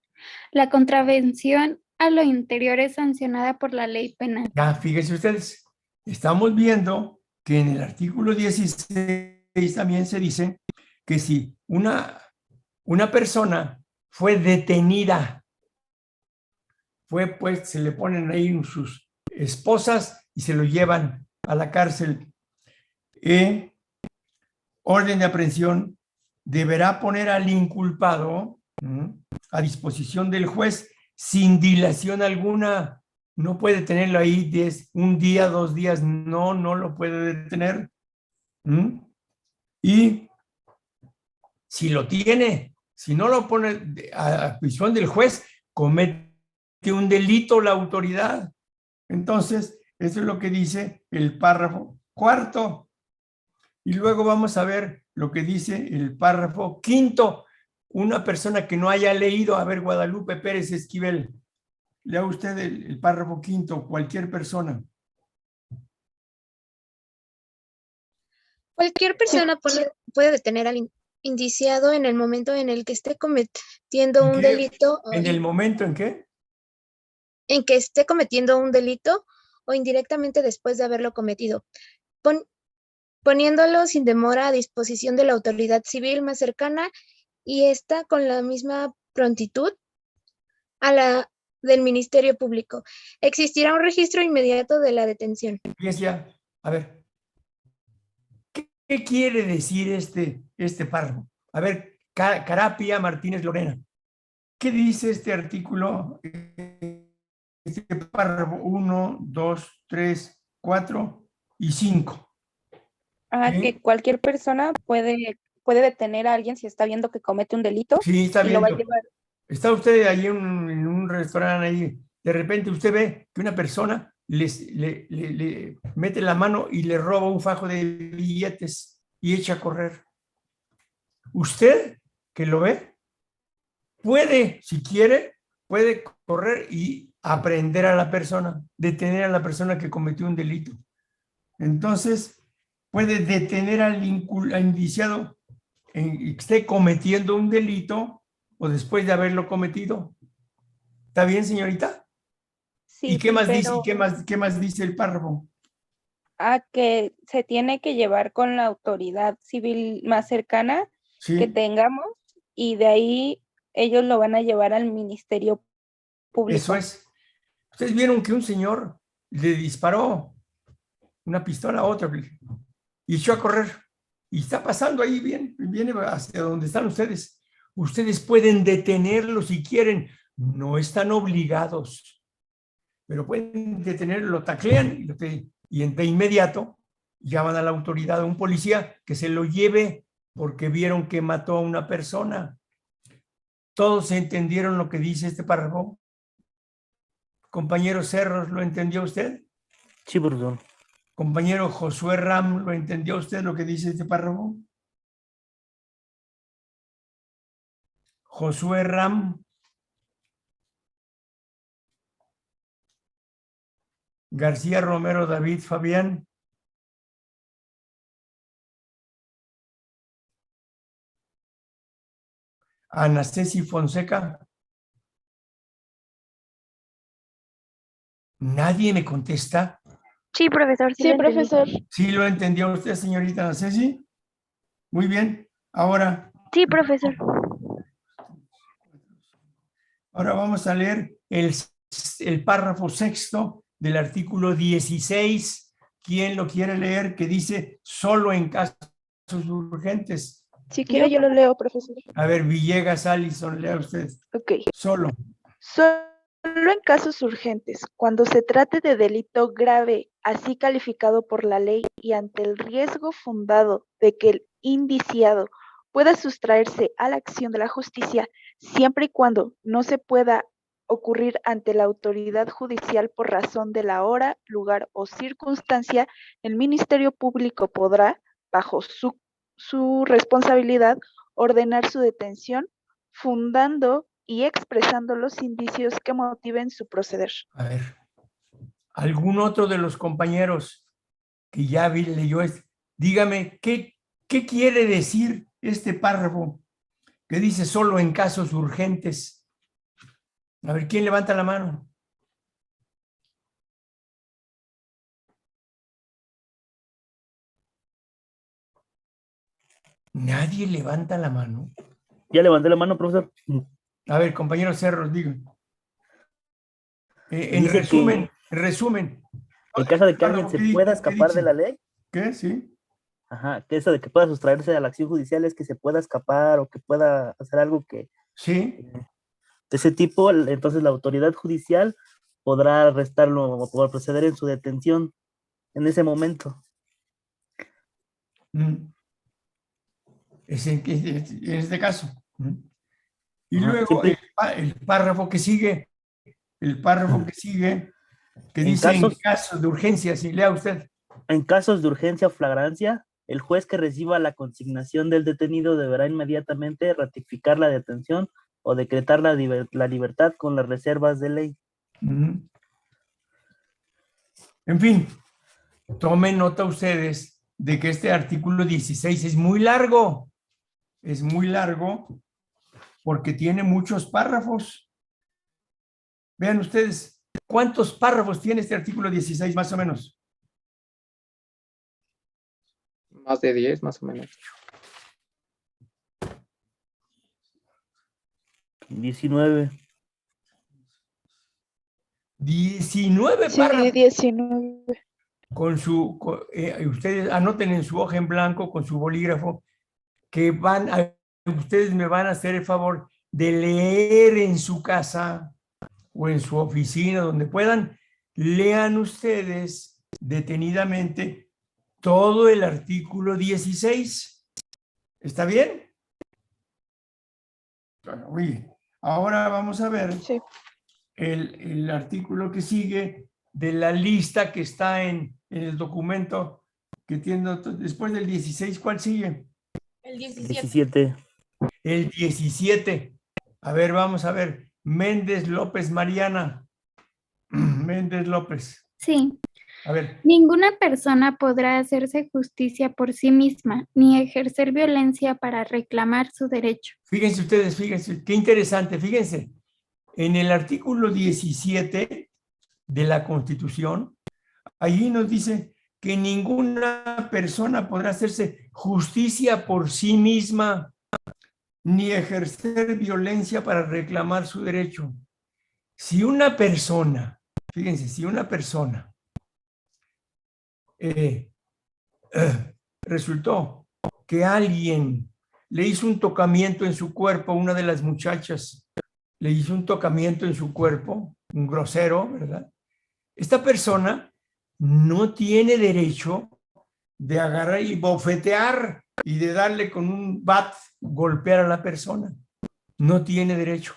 La contravención a lo interior es sancionada por la ley penal. Ya, fíjense ustedes, estamos viendo que en el artículo 16 también se dice que si una persona fue detenida, pues se le ponen ahí sus esposas y se lo llevan a la cárcel. Orden de aprehensión deberá poner al inculpado a disposición del juez sin dilación alguna. No puede tenerlo ahí un día, 2 días, no lo puede detener. Y si lo tiene, si no lo pone a disposición del juez, comete un delito la autoridad. Entonces, eso es lo que dice el párrafo cuarto. Y luego vamos a ver lo que dice el párrafo quinto. Una persona que no haya leído, a ver, Guadalupe Pérez Esquivel, lea usted el párrafo quinto, cualquier persona. Cualquier persona puede detener al indiciado en el momento en el que esté cometiendo un delito. ¿En el momento en qué? En que esté cometiendo un delito o indirectamente después de haberlo cometido, poniéndolo sin demora a disposición de la autoridad civil más cercana y esta con la misma prontitud a la del Ministerio Público. Existirá un registro inmediato de la detención. A ver, ¿qué quiere decir este párrafo? A ver, Carapia Martínez Lorena, ¿qué dice este artículo? Este párrafo 1, 2, 3, 4 y 5. Que cualquier persona puede detener a alguien si está viendo que comete un delito. Sí, está y lo va a viendo. llevar. Está usted ahí en un restaurante, ahí, de repente usted ve que una persona le mete la mano y le roba un fajo de billetes y echa a correr. Usted, que lo ve, puede, si quiere, puede correr y aprehender a la persona, detener a la persona que cometió un delito. Entonces, puede detener al indiciado que esté cometiendo un delito o después de haberlo cometido. ¿Está bien, señorita? Sí, ¿Y qué más dice? pero... ¿Qué más dice el párrafo? Que se tiene que llevar con la autoridad civil más cercana que tengamos y de ahí ellos lo van a llevar al Ministerio Público. Eso es. Ustedes vieron que un señor le disparó una pistola a otro y echó a correr y está pasando ahí bien, viene hacia donde están ustedes. Ustedes pueden detenerlo si quieren, no están obligados, pero pueden detenerlo, lo taclean y de inmediato llaman a la autoridad, a un policía que se lo lleve porque vieron que mató a una persona. ¿Todos entendieron lo que dice este párrafo? Compañero Cerros, ¿lo entendió usted? Sí, profesor. Compañero Josué Ram, ¿lo entendió usted lo que dice este párrafo? Josué Ram. García Romero David Fabián. Ana Ceci Fonseca. ¿Nadie me contesta? Sí, profesor. Sí, profesor. ¿Sí lo entendió usted, señorita Ana Ceci? Muy bien. Ahora Sí, profesor. vamos a leer el párrafo sexto del artículo 16. ¿Quién lo quiere leer? Que dice solo en casos urgentes. Si quiere, yo lo leo, profesor. A ver, Villegas Allison, lea usted. Ok. Solo. Solo en casos urgentes, cuando se trate de delito grave, así calificado por la ley y ante el riesgo fundado de que el indiciado pueda sustraerse a la acción de la justicia, siempre y cuando no se pueda ocurrir ante la autoridad judicial por razón de la hora, lugar o circunstancia, el Ministerio Público podrá, bajo su responsabilidad, ordenar su detención, fundando y expresando los indicios que motiven su proceder. A ver, ¿algún otro de los compañeros que ya leyó dígame, ¿qué quiere decir este párrafo que dice solo en casos urgentes? A ver, ¿quién levanta la mano? ¿Nadie levanta la mano? Ya levanté la mano, profesor. A ver, compañero Cerros, digan. En Dice resumen. En caso de que alguien se pueda escapar de la ley. ¿Qué? Sí. Ajá, que eso de que pueda sustraerse a la acción judicial es que se pueda escapar o que pueda hacer algo que... Sí. De ese tipo, entonces la autoridad judicial podrá arrestarlo o podrá proceder en su detención en ese momento. En este caso. Y Ajá, luego siempre... el párrafo que sigue, que dice en casos de urgencia, si lea usted. En casos de urgencia o flagrancia, el juez que reciba la consignación del detenido deberá inmediatamente ratificar la detención o decretar la libertad con las reservas de ley. En fin, tomen nota ustedes de que este artículo 16 es muy largo. Es muy largo porque tiene muchos párrafos. Vean ustedes, ¿cuántos párrafos tiene este artículo 16 más o menos? Más de 10, más o menos. 19. 19 Sí, párrafos. 19. Ustedes anoten en su hoja en blanco con su bolígrafo que ustedes me van a hacer el favor de leer en su casa o en su oficina, donde puedan, lean ustedes detenidamente todo el artículo 16. ¿Está bien? Bueno, muy bien. Ahora vamos a ver el artículo que sigue de la lista que está en el documento que tiene después del 16. ¿Cuál sigue? El 17. El 17. A ver, vamos a ver. Méndez López Mariana. Méndez López. Sí. A ver. Ninguna persona podrá hacerse justicia por sí misma, ni ejercer violencia para reclamar su derecho. Fíjense ustedes, fíjense, qué interesante, fíjense. En el artículo 17 de la Constitución, allí nos dice que ninguna persona podrá hacerse justicia por sí misma, ni ejercer violencia para reclamar su derecho. Si una persona, fíjense, si una persona resultó que alguien le hizo un tocamiento en su cuerpo, una de las muchachas le hizo un tocamiento en su cuerpo, un grosero, ¿verdad? Esta persona no tiene derecho de agarrar y bofetear y de darle con un bat, golpear a la persona. No tiene derecho.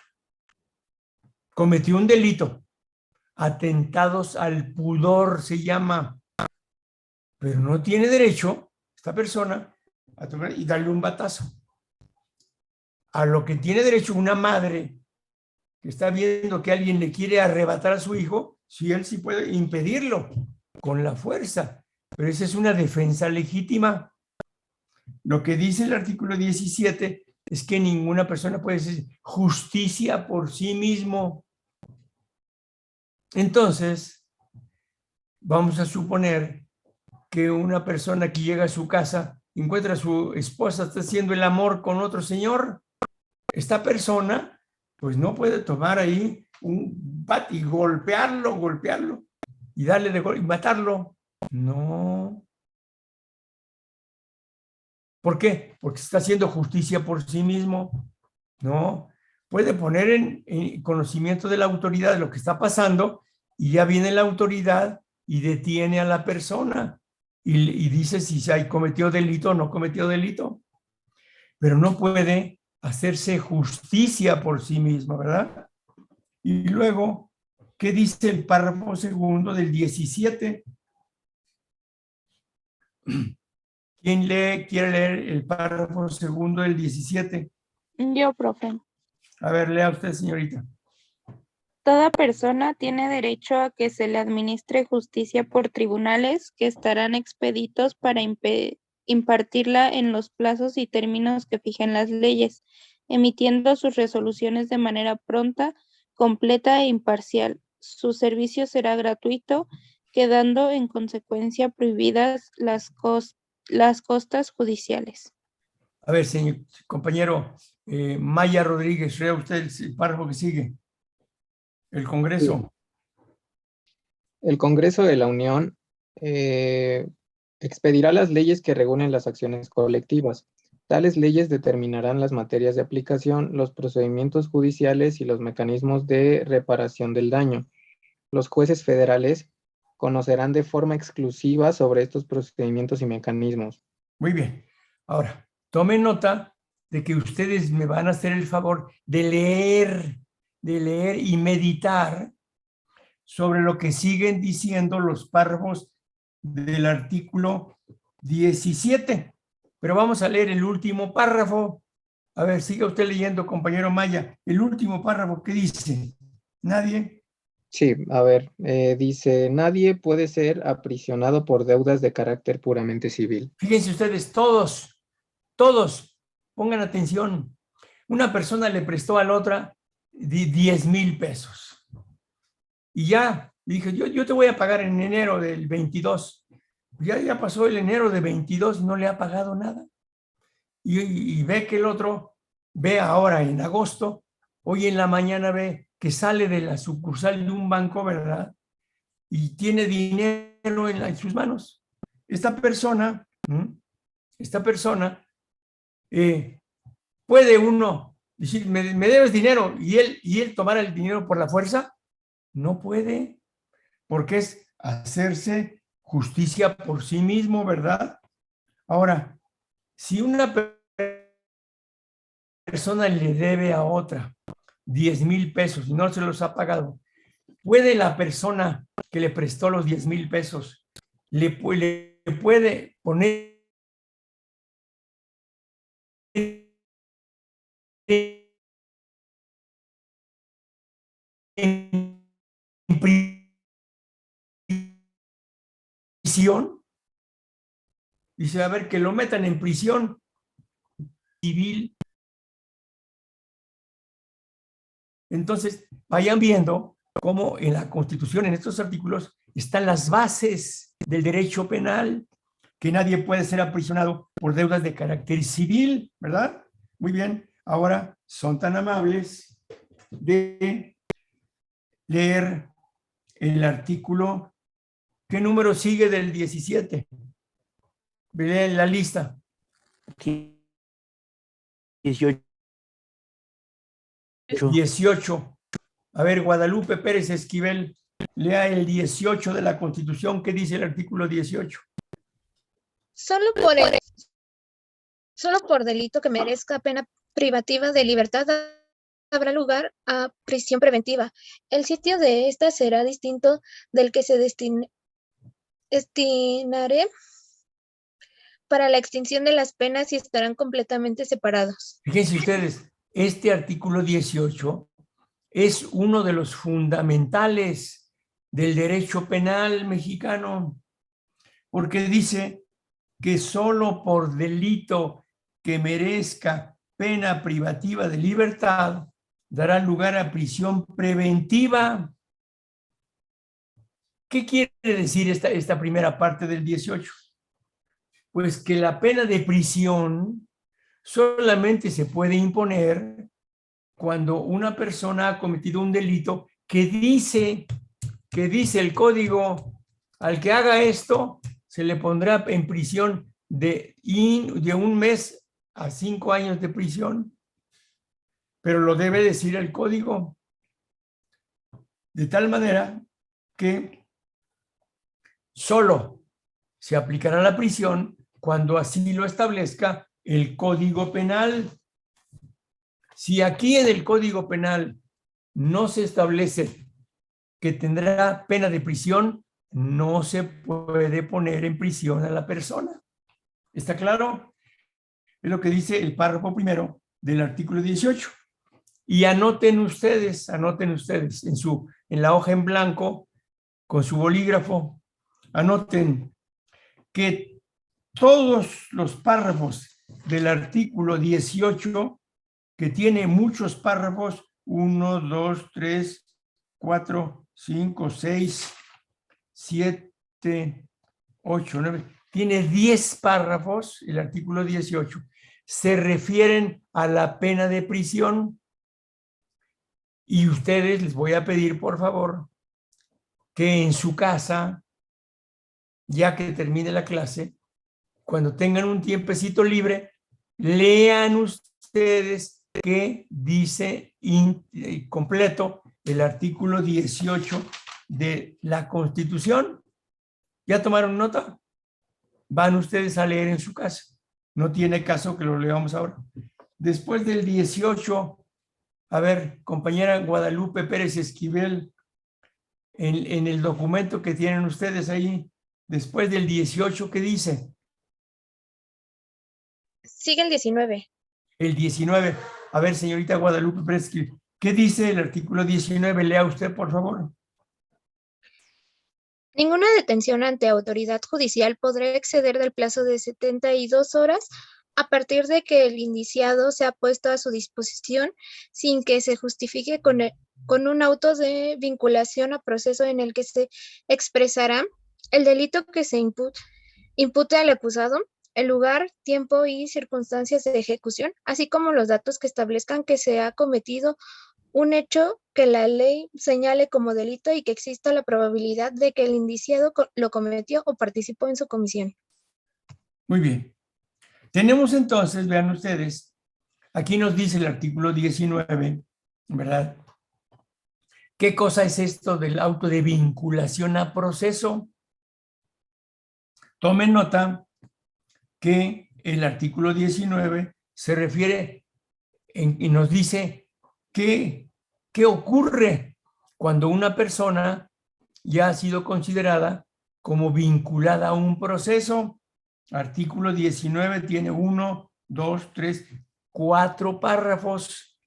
Cometió un delito. Atentados al pudor se llama. Pero no tiene derecho esta persona a tomar y darle un batazo. A lo que tiene derecho una madre que está viendo que alguien le quiere arrebatar a su hijo, si él sí puede impedirlo con la fuerza. Pero esa es una defensa legítima. Lo que dice el artículo 17 es que ninguna persona puede hacer justicia por sí mismo. Entonces, vamos a suponer que una persona que llega a su casa encuentra a su esposa, está haciendo el amor con otro señor. Esta persona, pues no puede tomar ahí un bat y golpearlo y darle de golpe y matarlo. No. ¿Por qué? Porque está haciendo justicia por sí mismo. No. Puede poner en conocimiento de la autoridad de lo que está pasando y ya viene la autoridad y detiene a la persona y dice si se cometió delito o no cometió delito. Pero no puede hacerse justicia por sí misma, ¿verdad? Y luego, ¿qué dice el párrafo segundo del 17? ¿Quién quiere leer el párrafo segundo del 17? Yo, profe. A ver, lea usted, señorita. Toda persona tiene derecho a que se le administre justicia por tribunales que estarán expeditos para impartirla en los plazos y términos que fijen las leyes, emitiendo sus resoluciones de manera pronta, completa e imparcial. Su servicio será gratuito, quedando en consecuencia prohibidas las costas judiciales. A ver, señor compañero Maya Rodríguez, lea usted el párrafo que sigue. El Congreso. El Congreso de la Unión expedirá las leyes que regulen las acciones colectivas. Tales leyes determinarán las materias de aplicación, los procedimientos judiciales y los mecanismos de reparación del daño. Los jueces federales conocerán de forma exclusiva sobre estos procedimientos y mecanismos. Muy bien. Ahora, tome nota de que ustedes me van a hacer el favor de leer y meditar sobre lo que siguen diciendo los párrafos del artículo 17. Pero vamos a leer el último párrafo. A ver, siga usted leyendo, compañero Maya. El último párrafo, ¿qué dice? ¿Nadie? Sí, a ver, dice, nadie puede ser aprisionado por deudas de carácter puramente civil. Fíjense ustedes, todos, pongan atención. Una persona le prestó a la otra 10,000 pesos. Y ya, dije, yo te voy a pagar en enero del 22. Ya pasó el enero de 22 y no le ha pagado nada. Y ve que el otro, ve ahora en agosto, hoy en la mañana ve que sale de la sucursal de un banco, ¿verdad? Y tiene dinero en sus manos. Esta persona, puede uno decir, me debes dinero, y él tomar el dinero por la fuerza. No puede, porque es hacerse justicia por sí mismo, ¿verdad? Ahora, si una persona le debe a otra 10,000 pesos y no se los ha pagado, ¿puede la persona que le prestó los 10,000 pesos, le puede poner en prisión? Dice, a ver, que lo metan en prisión civil. Entonces, vayan viendo cómo en la Constitución, en estos artículos, están las bases del derecho penal, que nadie puede ser aprisionado por deudas de carácter civil, ¿verdad? Muy bien, ahora son tan amables de leer el artículo. ¿Qué número sigue del 17? Leen la lista. 18. 18. A ver, Guadalupe Pérez Esquivel, lea el 18 de la Constitución. ¿Qué dice el artículo 18? Solo por delito que merezca pena privativa de libertad habrá lugar a prisión preventiva. El sitio de esta será distinto del que se destinará para la extinción de las penas y estarán completamente separados. Fíjense ustedes, este artículo 18 es uno de los fundamentales del derecho penal mexicano, porque dice que solo por delito que merezca pena privativa de libertad dará lugar a prisión preventiva. ¿Qué quiere decir esta primera parte del 18? Pues que la pena de prisión solamente se puede imponer cuando una persona ha cometido un delito que dice el código: al que haga esto se le pondrá en prisión de 1 mes a 5 años de prisión, pero lo debe decir el código, de tal manera que solo se aplicará la prisión cuando así lo establezca el Código Penal. Si aquí en el Código Penal no se establece que tendrá pena de prisión, no se puede poner en prisión a la persona. ¿Está claro? Es lo que dice el párrafo primero del artículo 18. Y anoten ustedes en la hoja en blanco, con su bolígrafo, anoten que todos los párrafos del artículo 18, que tiene muchos párrafos, 1, 2, 3, 4, 5, 6, 7, 8, 9, tiene 10 párrafos, el artículo 18, se refieren a la pena de prisión. Y ustedes les voy a pedir, por favor, que en su casa, ya que termine la clase, cuando tengan un tiempecito libre, lean ustedes qué dice completo el artículo 18 de la Constitución. ¿Ya tomaron nota? Van ustedes a leer en su casa. No tiene caso que lo leamos ahora. Después del 18, a ver, compañera Guadalupe Pérez Esquivel, en el documento que tienen ustedes ahí, después del 18, ¿qué dice? Sigue el 19. El 19. A ver, señorita Guadalupe Pérez Esquivel, ¿qué dice el artículo 19? Lea usted, por favor. Ninguna detención ante autoridad judicial podrá exceder del plazo de 72 horas a partir de que el indiciado sea puesto a su disposición sin que se justifique con un auto de vinculación a proceso en el que se expresará el delito que se impute al acusado, el lugar, tiempo y circunstancias de ejecución, así como los datos que establezcan que se ha cometido un hecho que la ley señale como delito y que exista la probabilidad de que el indiciado lo cometió o participó en su comisión. Muy bien. Tenemos entonces, vean ustedes, aquí nos dice el artículo 19, ¿verdad? ¿Qué cosa es esto del auto de vinculación a proceso? Tomen nota que el artículo 19 se refiere y nos dice qué ocurre cuando una persona ya ha sido considerada como vinculada a un proceso. Artículo 19 tiene 1, 2, 3, 4 párrafos.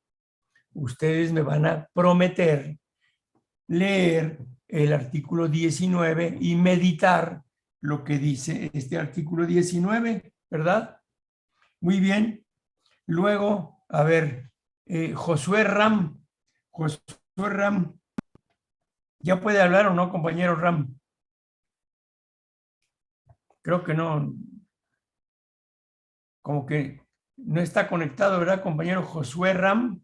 Ustedes me van a prometer leer el artículo 19 y meditar lo que dice este artículo 19, ¿verdad? Muy bien. Luego, a ver, Josué Ram. Josué Ram. ¿Ya puede hablar o no, compañero Ram? Creo que no. Como que no está conectado, ¿verdad, compañero Josué Ram?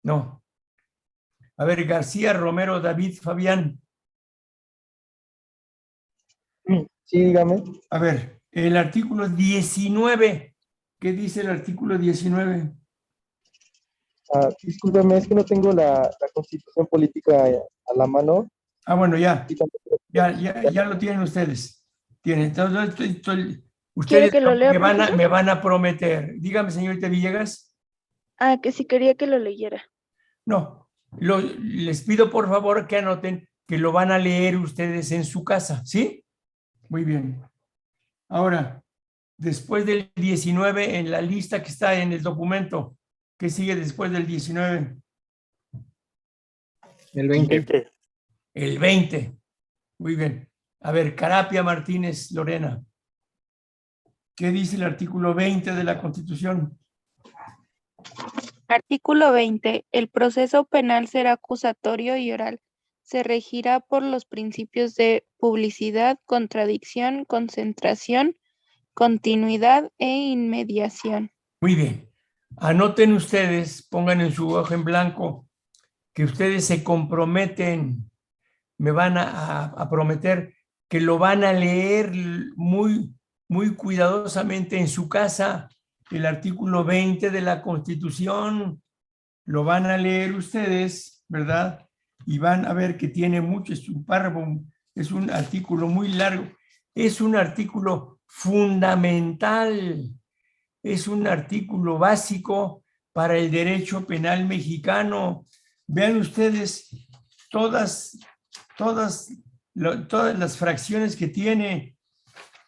No. A ver, García Romero David Fabián. Sí, dígame. A ver, el artículo 19. ¿Qué dice el artículo 19? Discúlpeme, es que no tengo la Constitución política a la mano. Ah, bueno, ya. Y tampoco- Ya lo tienen ustedes. Tienen. Entonces, ¿Quiere ustedes que lo lea, me profesor? van a prometer. Dígame, señorita Villegas. Que si quería que lo leyera. No, les pido por favor que anoten que lo van a leer ustedes en su casa, ¿sí? Muy bien. Ahora, después del 19, en la lista que está en el documento, ¿qué sigue después del 19? El 20. El 20. Muy bien. A ver, Carapia Martínez Lorena. ¿Qué dice el artículo 20 de la Constitución? Artículo 20. El proceso penal será acusatorio y oral. Se regirá por los principios de publicidad, contradicción, concentración, continuidad e inmediación. Muy bien. Anoten ustedes, pongan en su hoja en blanco que ustedes se comprometen, me van a prometer que lo van a leer muy cuidadosamente en su casa, el artículo 20 de la Constitución. Lo van a leer ustedes, ¿verdad? Y van a ver que tiene mucho, es un párrafo, es un artículo muy largo, es un artículo fundamental, es un artículo básico para el derecho penal mexicano. Vean ustedes todas las fracciones que tiene.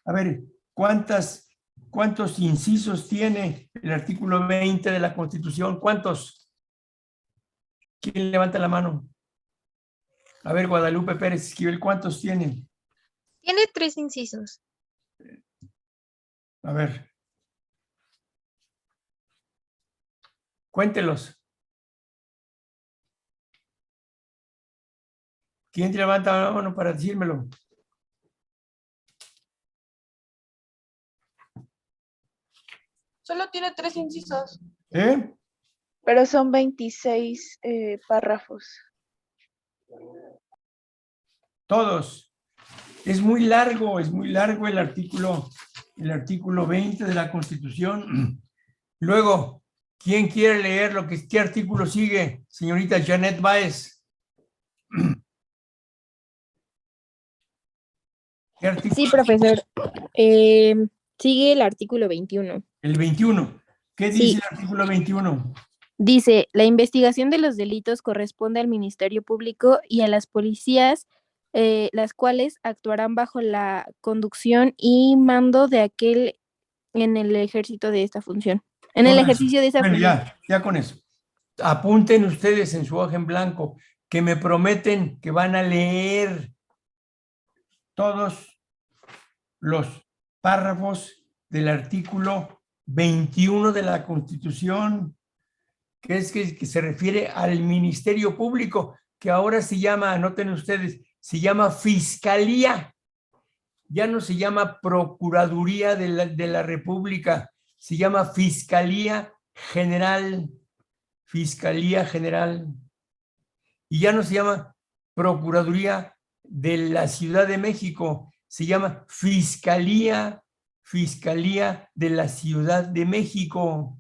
A ver, ¿cuántos incisos tiene el artículo 20 de la Constitución? ¿Cuántos? ¿Quién levanta la mano? A ver, Guadalupe Pérez Esquivel, ¿cuántos tiene? Tiene 3 incisos. A ver. Cuéntelos. ¿Quién te levanta la mano para decírmelo? Solo tiene 3 incisos. ¿Eh? Pero son 26 párrafos. Todos. Es muy largo el artículo 20 de la Constitución. Luego, ¿quién quiere leer qué artículo sigue? Señorita Janet Báez. ¿Qué artículo? Sí, profesor. Sigue el artículo 21. El 21. ¿Qué dice Sí. el artículo 21? Dice, la investigación de los delitos corresponde al Ministerio Público y a las policías, las cuales actuarán bajo la conducción y mando de aquel en el ejército de esta función. En el ejercicio de esa Bueno, función. ya con eso. Apunten ustedes en su hoja en blanco que me prometen que van a leer todos los párrafos del artículo 21 de la Constitución, que se refiere al Ministerio Público, que ahora se llama, anoten ustedes, se llama Fiscalía. Ya no se llama Procuraduría de la República, se llama Fiscalía General. Fiscalía General. Y ya no se llama Procuraduría de la Ciudad de México, se llama Fiscalía de la Ciudad de México.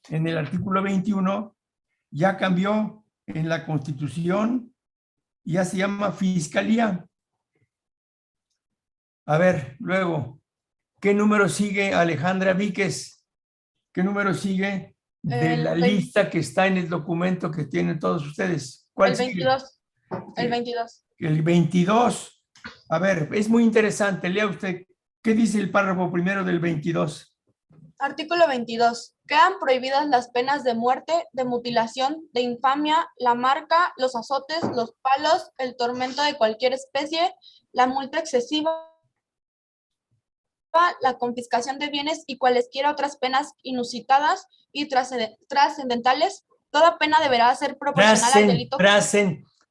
En el artículo 21 ya cambió en la Constitución, ya se llama Fiscalía. A ver, luego, ¿qué número sigue Alejandra Víquez? ¿Qué número sigue de la lista que está en el documento que tienen todos ustedes? ¿Cuál El 22. El 22. El 22. A ver, es muy interesante. Lea usted. ¿Qué dice el párrafo primero del 22? Artículo 22. Quedan prohibidas las penas de muerte, de mutilación, de infamia, la marca, los azotes, los palos, el tormento de cualquier especie, la multa excesiva, la confiscación de bienes y cualesquiera otras penas inusitadas y trascendentales. Toda pena deberá ser proporcional al delito.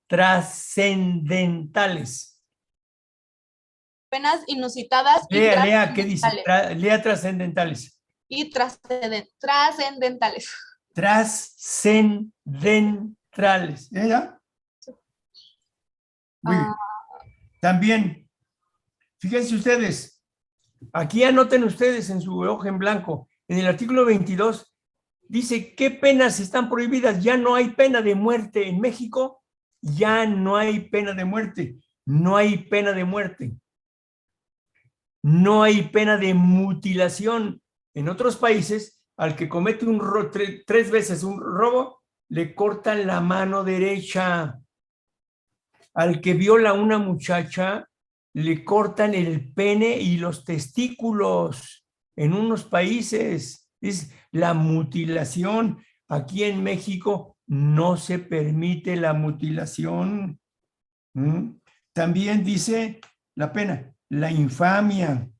Trascendentales. Penas inusitadas y Lea, ¿qué dice? Lea trascendentales. Y trascendentales. Trascendentales. ¿Ya? Muy bien. También Fíjense ustedes, aquí anoten ustedes en su hoja en blanco, en el artículo 22, dice qué penas están prohibidas. Ya no hay pena de muerte en México, ya no hay pena de muerte, no hay pena de muerte. No hay pena de mutilación. En otros países, al que comete tres veces un robo, le cortan la mano derecha. Al que viola a una muchacha, le cortan el pene y los testículos. En unos países es la mutilación. Aquí en México no se permite la mutilación. También dice la pena, la infamia,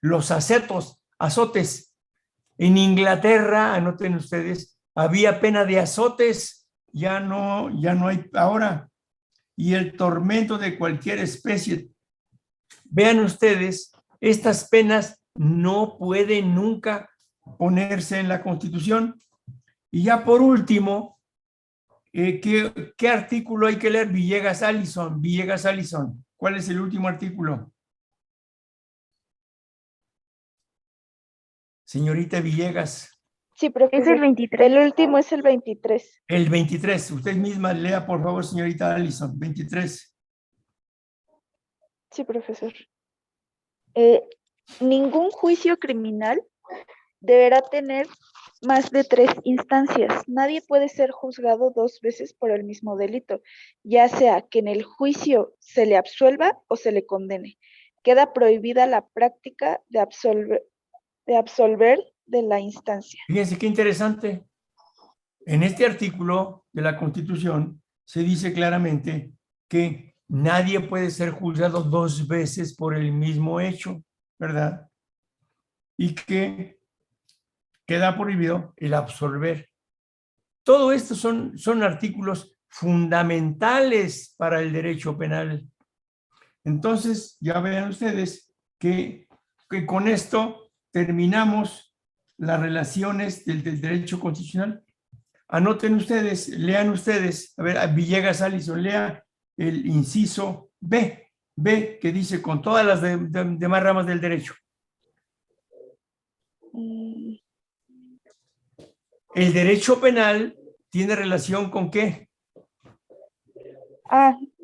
los azotes. En Inglaterra, anoten ustedes, había pena de azotes, ya no hay ahora. Y el tormento de cualquier especie. Vean ustedes, estas penas no pueden nunca ponerse en la Constitución. Y ya por último, ¿qué artículo hay que leer? Villegas Allison. ¿Cuál es el último artículo? Señorita Villegas. Sí, profesor. Es el 23. El último es el 23. El 23. Usted misma lea, por favor, señorita Allison. 23. Sí, profesor. Ningún juicio criminal deberá tener más de 3 instancias. Nadie puede ser juzgado 2 veces por el mismo delito, ya sea que en el juicio se le absuelva o se le condene. Queda prohibida la práctica de absolver de la instancia. Fíjense qué interesante. En este artículo de la Constitución se dice claramente que nadie puede ser juzgado 2 veces por el mismo hecho, ¿verdad? Y que queda prohibido el absolver. Todo esto son artículos fundamentales para el derecho penal. Entonces, ya vean ustedes que con esto terminamos las relaciones del derecho constitucional. Anoten ustedes, lean ustedes, a ver, a Villegas Allison, lea el inciso B, que dice con todas las demás ramas del derecho. El derecho penal tiene relación ¿con qué?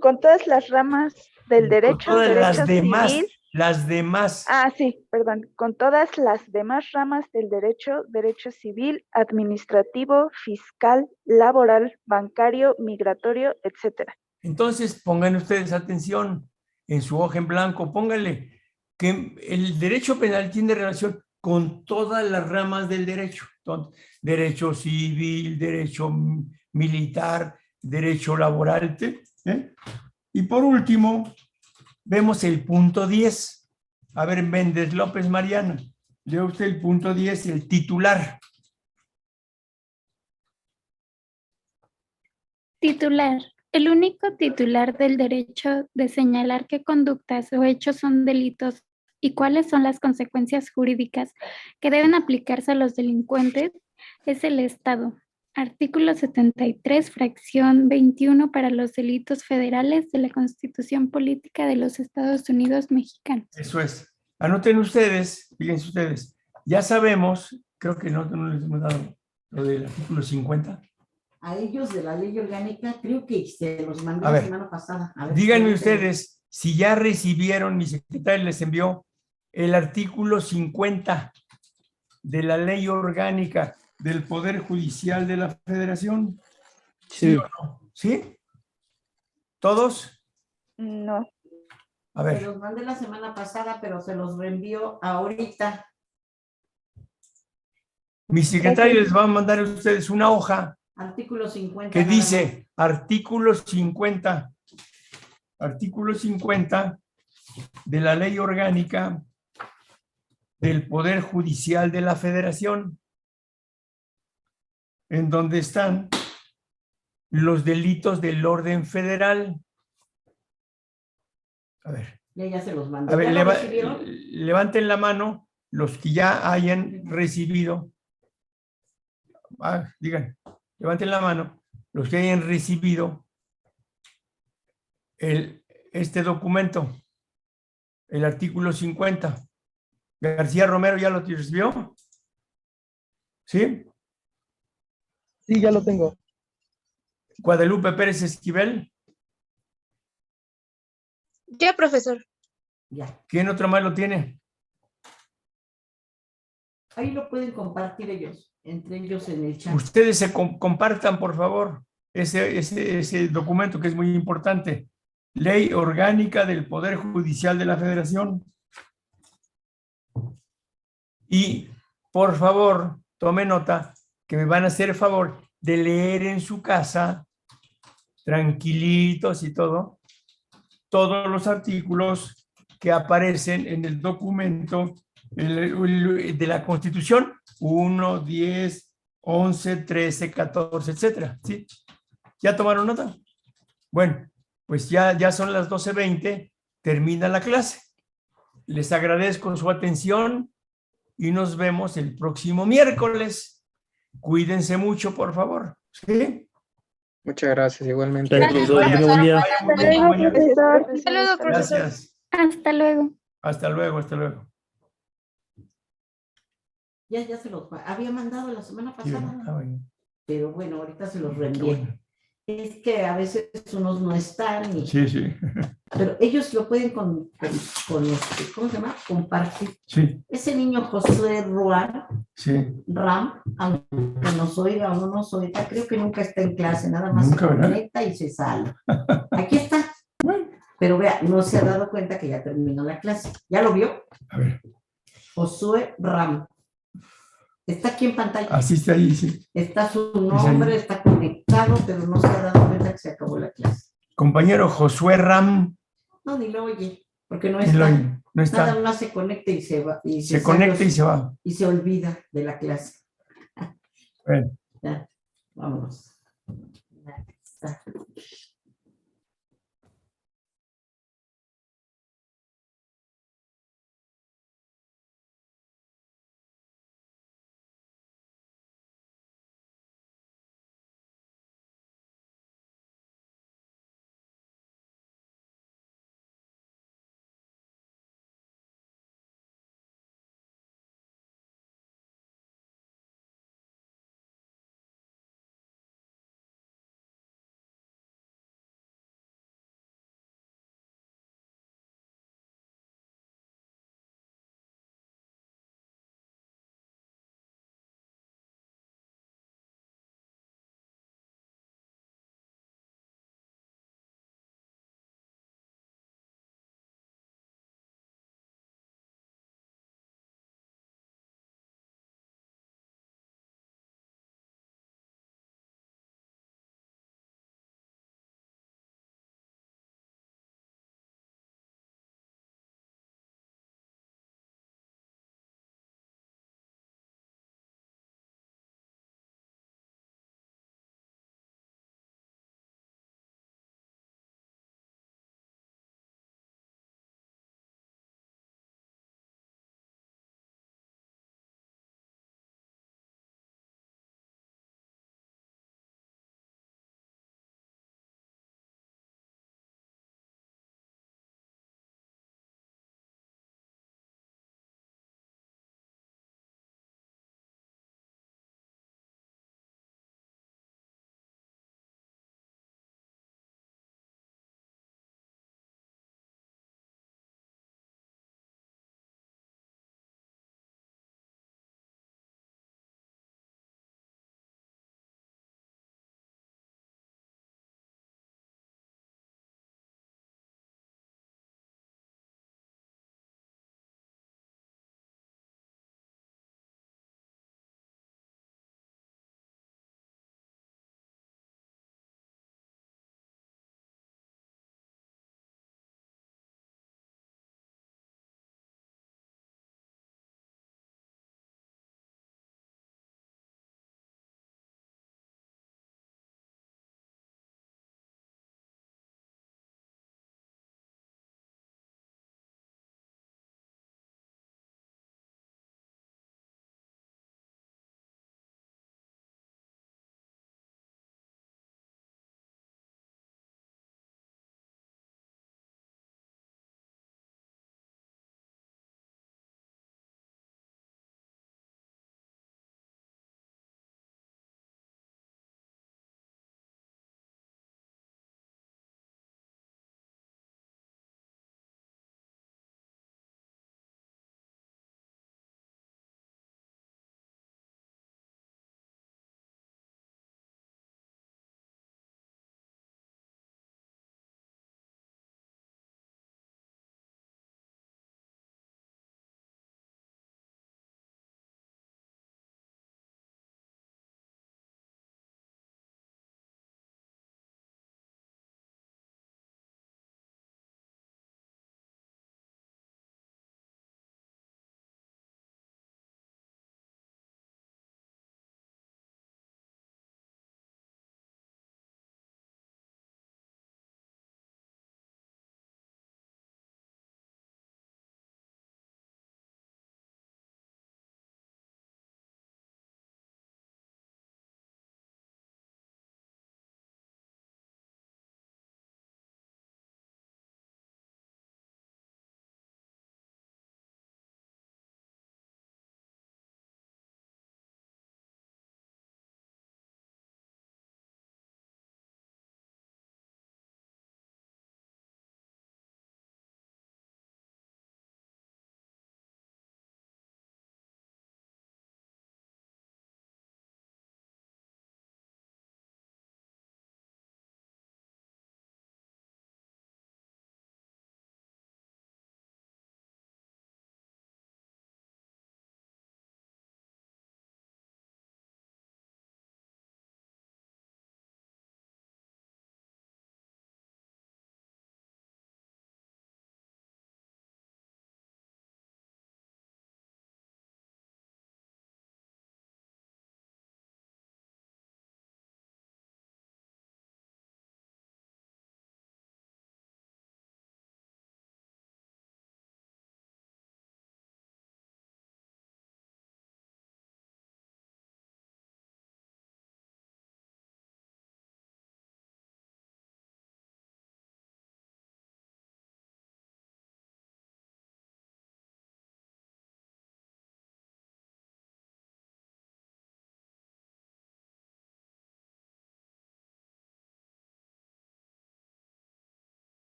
Con todas las ramas del derecho, con todas derecho civil. Las demás. Sí, perdón. Con todas las demás ramas del derecho, derecho civil, administrativo, fiscal, laboral, bancario, migratorio, etcétera. Entonces, pongan ustedes atención en su hoja en blanco, pónganle que el derecho penal tiene relación con todas las ramas del derecho. Entonces, derecho civil, derecho militar, derecho laboral. Y por último, vemos el punto 10. A ver, Méndez López Mariana, lea usted el punto 10, el titular. Titular. El único titular del derecho de señalar qué conductas o hechos son delitos y cuáles son las consecuencias jurídicas que deben aplicarse a los delincuentes es el Estado. Artículo 73, fracción 21 para los delitos federales de la Constitución Política de los Estados Unidos Mexicanos. Eso es. Anoten ustedes, fíjense ustedes, ya sabemos, creo que no les hemos dado lo del artículo 50. A ellos de la ley orgánica, creo que se los mandé la semana pasada. A ver, díganme ustedes si ya recibieron, mi secretario les envió el artículo 50 de la ley orgánica del Poder Judicial de la Federación. ¿Sí o no? ¿Sí? ¿Todos? No. A ver. Se los mandé la semana pasada, pero se los reenvío ahorita. Mi secretario les va a mandar a ustedes una hoja. Artículo 50. Que dice, artículo 50 de la ley orgánica del Poder Judicial de la Federación, en donde están los delitos del orden federal. A ver. Ya se los mandé. A ver, levanten la mano los que ya hayan recibido. Digan, levanten la mano los que hayan recibido este documento, el artículo 50. García Romero, ¿ya lo recibió? ¿Sí? Sí, ya lo tengo. Guadalupe Pérez Esquivel. Ya, profesor. Ya. ¿Quién otro más lo tiene? Ahí lo pueden compartir ellos, entre ellos en el chat. Ustedes se compartan, por favor, ese documento que es muy importante. Ley Orgánica del Poder Judicial de la Federación. Y, por favor, tome nota que me van a hacer el favor de leer en su casa, tranquilitos y todo, todos los artículos que aparecen en el documento de la Constitución, 1, 10, 11, 13, 14, etcétera. ¿Sí? ¿Ya tomaron nota? Bueno, pues ya son las 12:20, termina la clase. Les agradezco su atención y nos vemos el próximo miércoles. Cuídense mucho, por favor. ¿Sí? Muchas gracias, igualmente. Gracias, profesor. Que tenga buen día. Hasta luego, profesor. Gracias. Hasta luego. Hasta luego, hasta luego. Ya se los había mandado la semana Sí, pasada, bueno. pero bueno, ahorita se los Qué reenvié. bueno. Es que a veces unos no están, Sí. pero ellos lo pueden con ¿cómo se llama? Compartir. Sí, Ese niño Josué sí. Ram, aunque nos oiga o no nos oiga, creo que nunca está en clase, nada más Nunca, se ¿verdad? conecta y se sale. Aquí está. Pero vea, no se ha dado cuenta que ya terminó la clase. ¿Ya lo vio? A ver, Josué Ram. Está aquí en pantalla. así está ahí, sí. Está su nombre, está conectado, pero no se ha dado cuenta que se acabó la clase. Compañero Josué Ram. No, ni lo oye, porque no Ni está. lo oye, no está. Nada más se conecta y se va. Y Se conecta y se va. Y se olvida de la clase. Bueno. Ya, vámonos. Ya está.